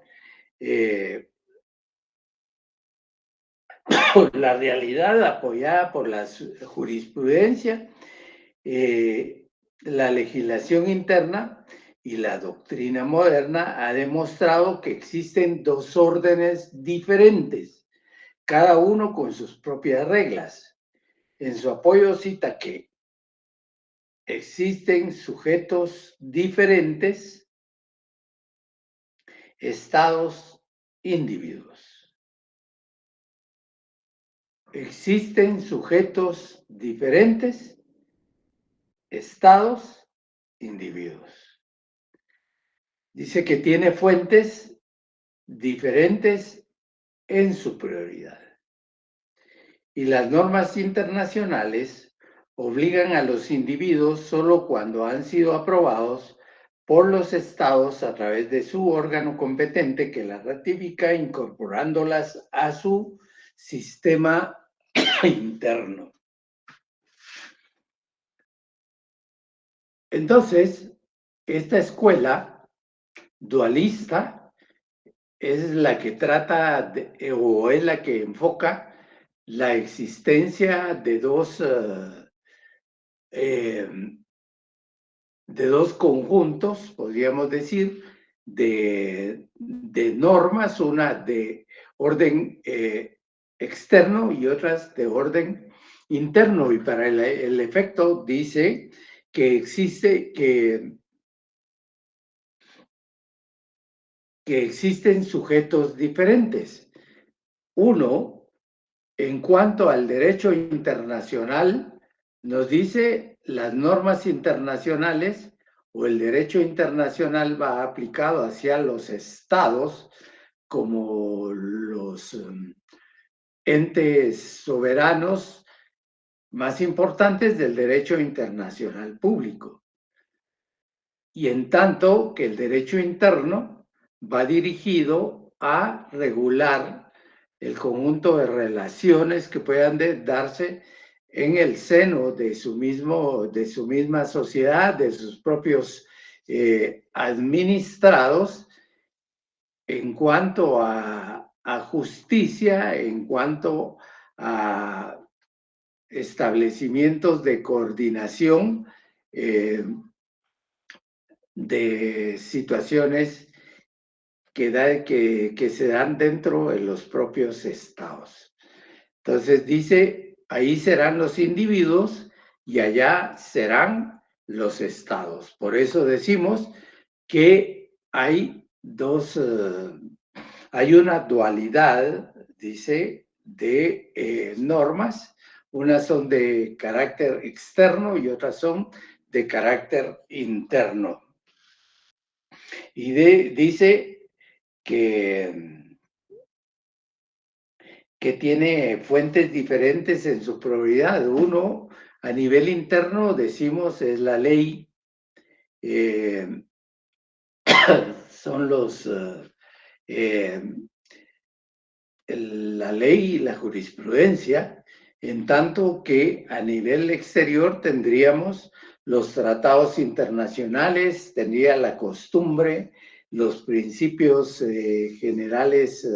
Speaker 1: La realidad apoyada por la jurisprudencia, la legislación interna y la doctrina moderna ha demostrado que existen dos órdenes diferentes, cada uno con sus propias reglas. En su apoyo cita que existen sujetos diferentes, estados, individuos. Existen sujetos diferentes, estados, individuos. Dice que tiene fuentes diferentes en su prioridad. Y las normas internacionales obligan a los individuos solo cuando han sido aprobados por los estados a través de su órgano competente que las ratifica incorporándolas a su sistema interno. Entonces, esta escuela dualista es la que trata o es la que enfoca la existencia de dos conjuntos, podríamos decir, de normas, una de orden externo y otras de orden interno. Y para el efecto dice que existen sujetos diferentes. Uno, en cuanto al derecho internacional, nos dice las normas internacionales o el derecho internacional va aplicado hacia los estados como los entes soberanos más importantes del derecho internacional público. Y en tanto que el derecho interno va dirigido a regular el conjunto de relaciones que puedan darse en el seno de su misma sociedad, de sus propios administrados, en cuanto a justicia, en cuanto a establecimientos de coordinación de situaciones que se dan dentro de los propios estados. Entonces dice, ahí serán los individuos y allá serán los estados. Por eso decimos que hay hay una dualidad, dice, de normas. Unas son de carácter externo y otras son de carácter interno. Y dice que tiene fuentes diferentes en su probabilidad. Uno, a nivel interno, decimos, es la ley, son la ley y la jurisprudencia, en tanto que a nivel exterior tendríamos los tratados internacionales, tendría la costumbre, los principios generales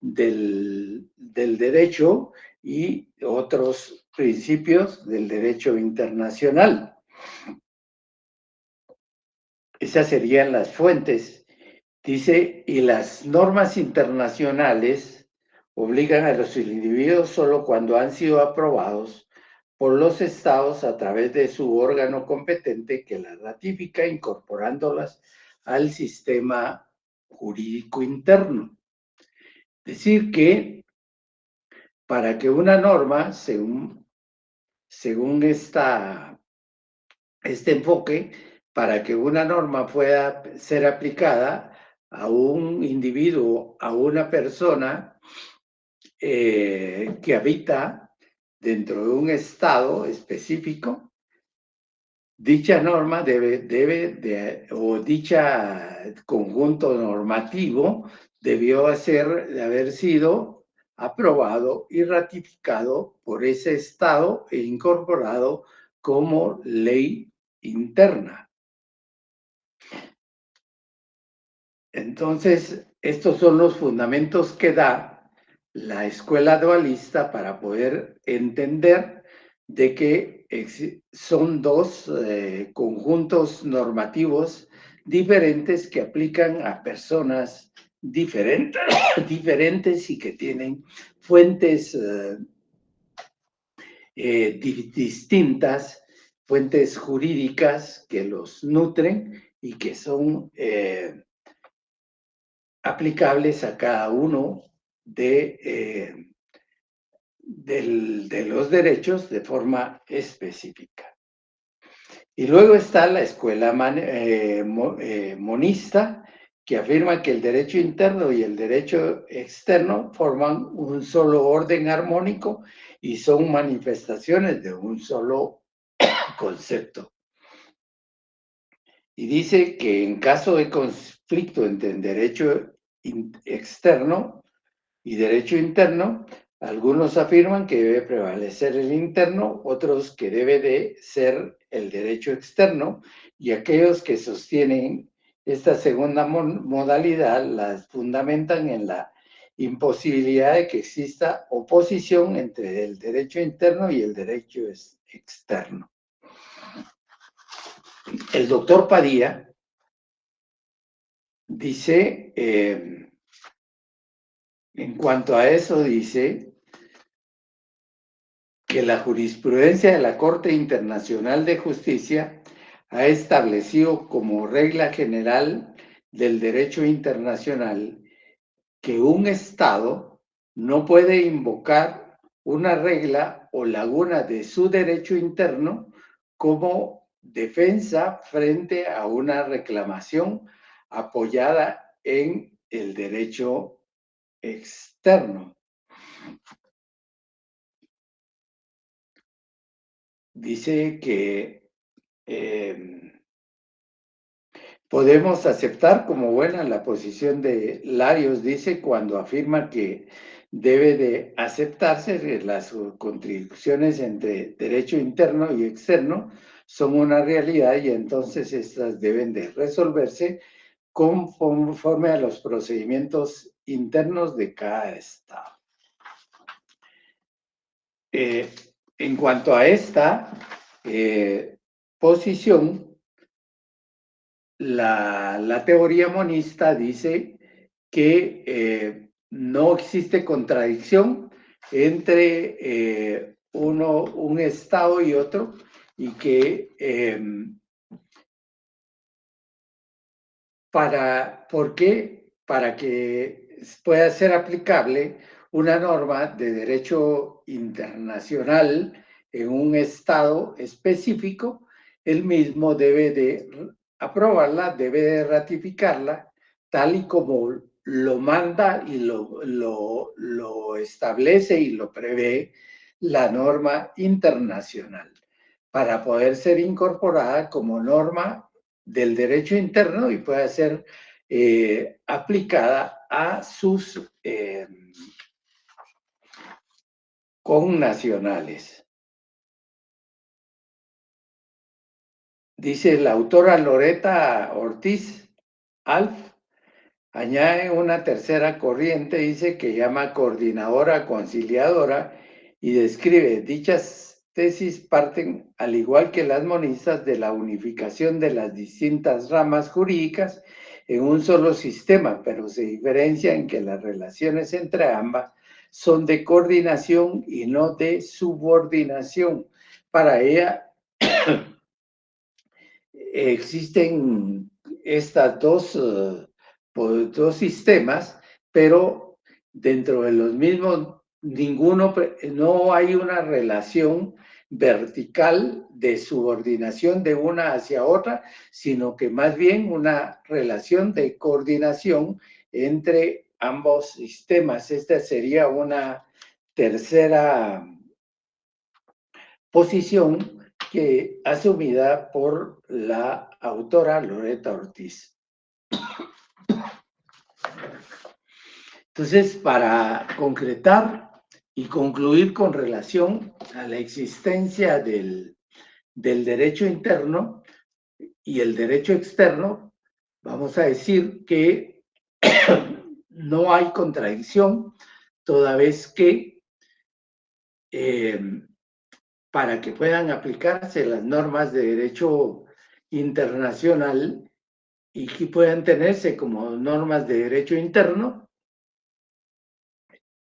Speaker 1: del derecho y otros principios del derecho internacional. Esas serían las fuentes. Dice, y las normas internacionales obligan a los individuos solo cuando han sido aprobados por los estados a través de su órgano competente que las ratifica, incorporándolas al sistema jurídico interno. Decir que para que una norma, según este enfoque, para que una norma pueda ser aplicada a un individuo, a una persona que habita dentro de un estado específico, dicha norma o dicha conjunto normativo debió haber sido aprobado y ratificado por ese estado e incorporado como ley interna. Entonces, estos son los fundamentos que da la escuela dualista para poder entender de que son dos conjuntos normativos diferentes que aplican a personas diferentes y que tienen fuentes distintas, fuentes jurídicas que los nutren y que son aplicables a cada uno de los derechos de forma específica. Y luego está la escuela monista, que afirma que el derecho interno y el derecho externo forman un solo orden armónico y son manifestaciones de un solo concepto. Y dice que en caso de conflicto entre el derecho externo y derecho interno, algunos afirman que debe prevalecer el interno, otros que debe de ser el derecho externo, y aquellos que sostienen esta segunda modalidad la fundamentan en la imposibilidad de que exista oposición entre el derecho interno y el derecho externo. El doctor Padilla dice, en cuanto a eso, dice que la jurisprudencia de la Corte Internacional de Justicia ha establecido como regla general del derecho internacional que un Estado no puede invocar una regla o laguna de su derecho interno como defensa frente a una reclamación apoyada en el derecho externo. Dice que podemos aceptar como buena la posición de Larios, dice, cuando afirma que debe de aceptarse que las contribuciones entre derecho interno y externo son una realidad y entonces estas deben de resolverse conforme a los procedimientos internos de cada Estado. En cuanto a esta posición, la teoría monista dice que no existe contradicción entre un Estado y otro, y que ¿por qué? Para que pueda ser aplicable una norma de derecho internacional en un Estado específico, el mismo debe de aprobarla, debe de ratificarla, tal y como lo manda y lo establece y lo prevé la norma internacional, para poder ser incorporada como norma del derecho interno y pueda ser aplicada a sus connacionales. Dice la autora Loretta Ortiz Alf, añade una tercera corriente, dice, que llama coordinadora conciliadora, y describe dichas tesis parten, al igual que las monistas, de la unificación de las distintas ramas jurídicas en un solo sistema, pero se diferencia en que las relaciones entre ambas son de coordinación y no de subordinación. Para ella existen estas dos sistemas, pero dentro de los mismos, no hay una relación vertical de subordinación de una hacia otra, sino que más bien una relación de coordinación entre ambos sistemas. Esta sería una tercera posición que asumida por la autora Loretta Ortiz. Entonces, para concretar y concluir con relación a la existencia del derecho interno y el derecho externo, vamos a decir que no hay contradicción, toda vez que para que puedan aplicarse las normas de derecho internacional y que puedan tenerse como normas de derecho interno,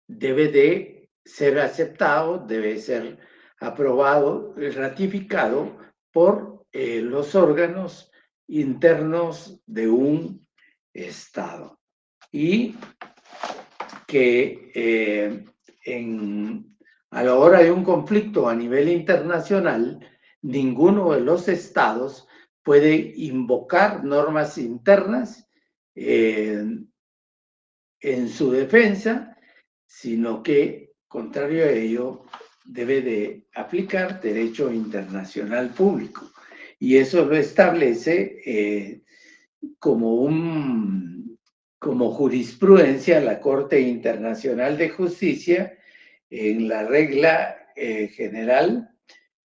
Speaker 1: debe de ser aceptado, debe ser aprobado, ratificado por los órganos internos de un Estado. Y que a la hora de un conflicto a nivel internacional, ninguno de los estados puede invocar normas internas en su defensa, sino que, contrario a ello, debe de aplicar derecho internacional público. Y eso lo establece como jurisprudencia la Corte Internacional de Justicia en la regla general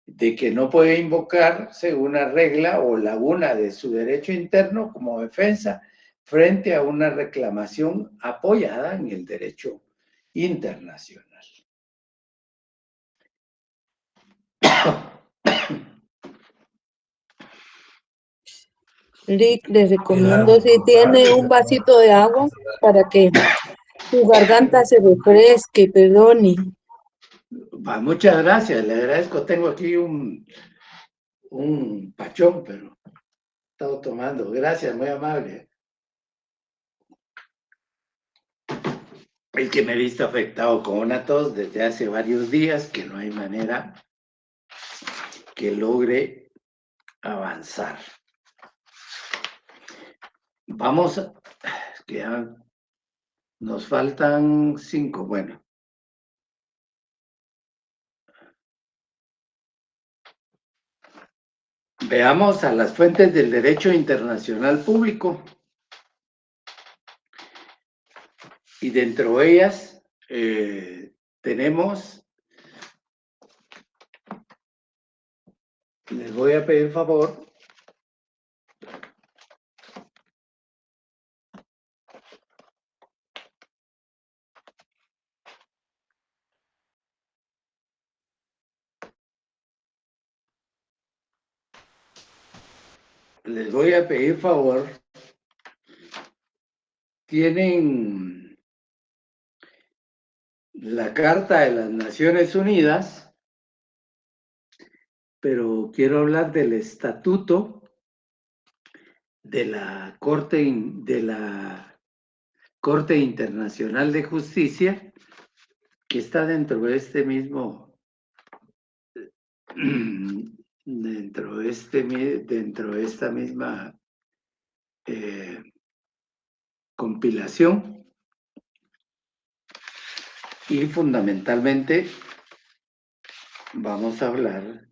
Speaker 1: de que no puede invocarse una regla o laguna de su derecho interno como defensa frente a una reclamación apoyada en el derecho internacional.
Speaker 5: Rick, les recomiendo si tiene un vasito de agua para que su garganta se refresque, perdone.
Speaker 1: Muchas gracias, le agradezco. Tengo aquí un pachón, pero he estado tomando. Gracias, muy amable. El que me he visto afectado con una tos desde hace varios días, que no hay manera que logre avanzar. Vamos, que ya nos faltan 5, bueno. Veamos a las fuentes del derecho internacional público. Y dentro de ellas tenemos, les voy a pedir favor, tienen la Carta de las Naciones Unidas, pero quiero hablar del estatuto de la Corte Internacional de Justicia, que está dentro de este mismo, dentro de esta misma compilación, y fundamentalmente vamos a hablar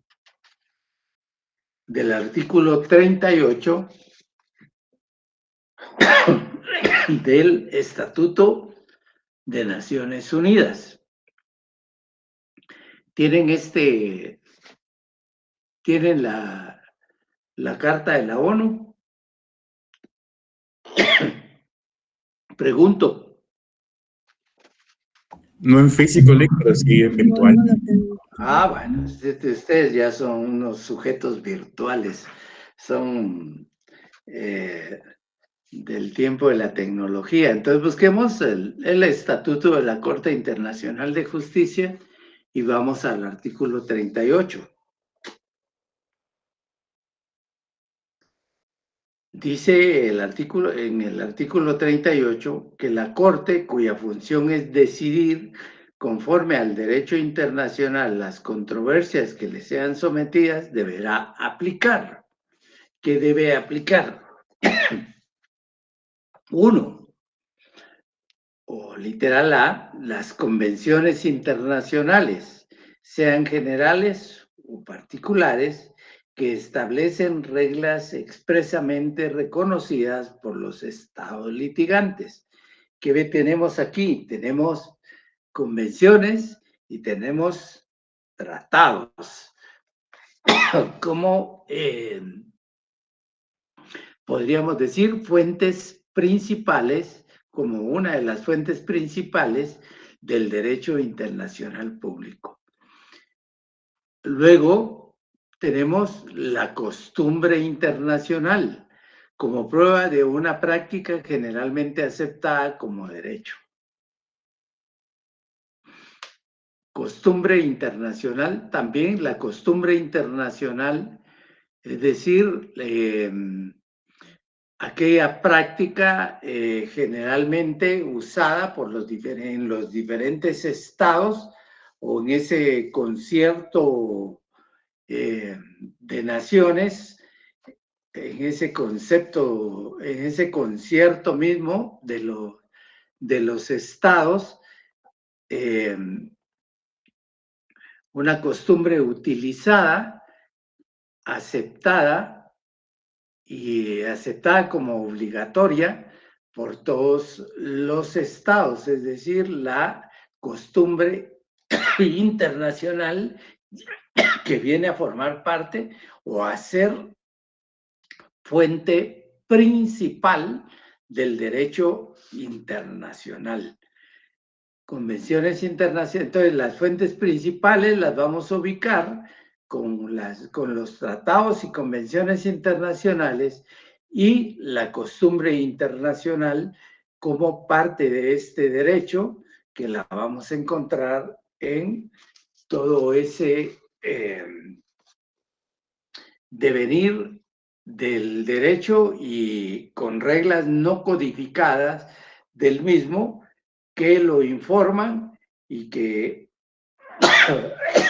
Speaker 1: del artículo 38 del Estatuto de Naciones Unidas. Tienen la Carta de la ONU. Pregunto.
Speaker 7: No en físico, pero sí en virtual.
Speaker 1: Bueno, ustedes ya son unos sujetos virtuales. Son del tiempo de la tecnología. Entonces busquemos el Estatuto de la Corte Internacional de Justicia y vamos al artículo 38. Dice en el artículo 38 que la Corte, cuya función es decidir conforme al derecho internacional las controversias que le sean sometidas, deberá aplicar. ¿Qué debe aplicar? 1. O literal A, las convenciones internacionales, sean generales o particulares, que establecen reglas expresamente reconocidas por los estados litigantes. ¿Qué tenemos aquí? Tenemos convenciones y tenemos tratados. Como podríamos decir, fuentes principales, como una de las fuentes principales del derecho internacional público. Luego tenemos la costumbre internacional como prueba de una práctica generalmente aceptada como derecho. Costumbre internacional, también la costumbre internacional, es decir, aquella práctica generalmente usada por en los diferentes estados o en ese concierto de naciones, en ese concepto, en ese concierto mismo de los estados, una costumbre utilizada, aceptada como obligatoria por todos los estados, es decir, la costumbre internacional que viene a formar parte o a ser fuente principal del derecho internacional. Convenciones internacionales, entonces las fuentes principales las vamos a ubicar con los tratados y convenciones internacionales y la costumbre internacional como parte de este derecho, que la vamos a encontrar en todo ese devenir del derecho y con reglas no codificadas del mismo que lo informan y que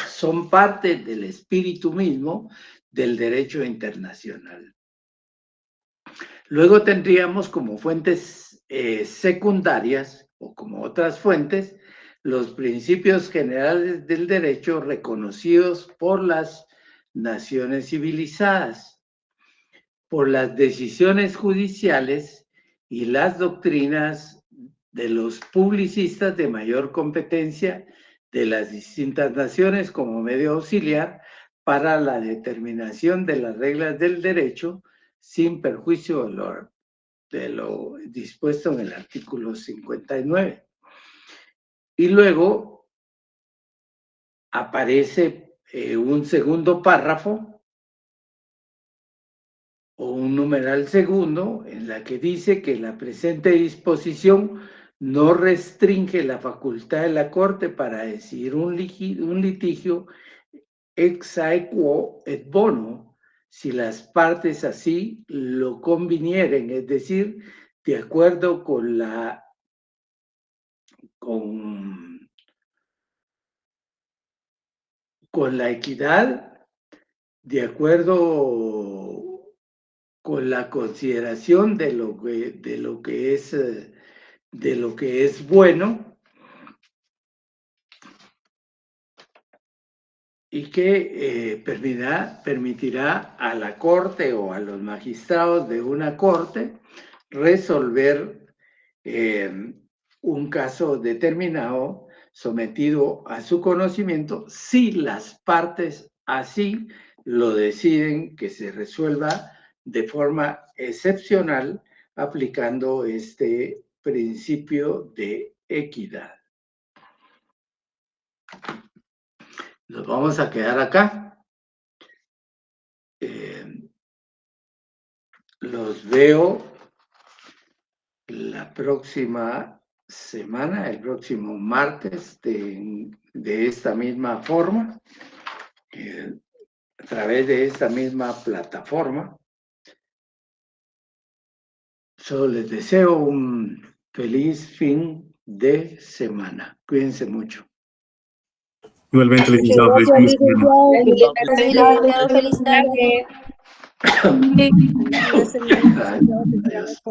Speaker 1: son parte del espíritu mismo del derecho internacional. Luego tendríamos como fuentes secundarias o como otras fuentes los principios generales del derecho reconocidos por las naciones civilizadas, por las decisiones judiciales y las doctrinas de los publicistas de mayor competencia de las distintas naciones como medio auxiliar para la determinación de las reglas del derecho sin perjuicio de lo dispuesto en el artículo 59. Y luego aparece un segundo párrafo o un numeral segundo en la que dice que la presente disposición no restringe la facultad de la Corte para decidir un litigio ex aequo et bono si las partes así lo convinieren, es decir, de acuerdo con la equidad, de acuerdo con la consideración de lo que es bueno, y que permitirá a la Corte o a los magistrados de una Corte resolver un caso determinado sometido a su conocimiento si las partes así lo deciden, que se resuelva de forma excepcional aplicando este principio de equidad. Nos vamos a quedar acá. Los veo la próxima semana, el próximo martes, de esta misma forma, a través de esta misma plataforma. Solo les deseo un feliz fin de semana. Cuídense mucho.
Speaker 7: Igualmente, licenciado.
Speaker 5: Gracias, licenciado.
Speaker 8: Feliz tarde.
Speaker 1: Adiós.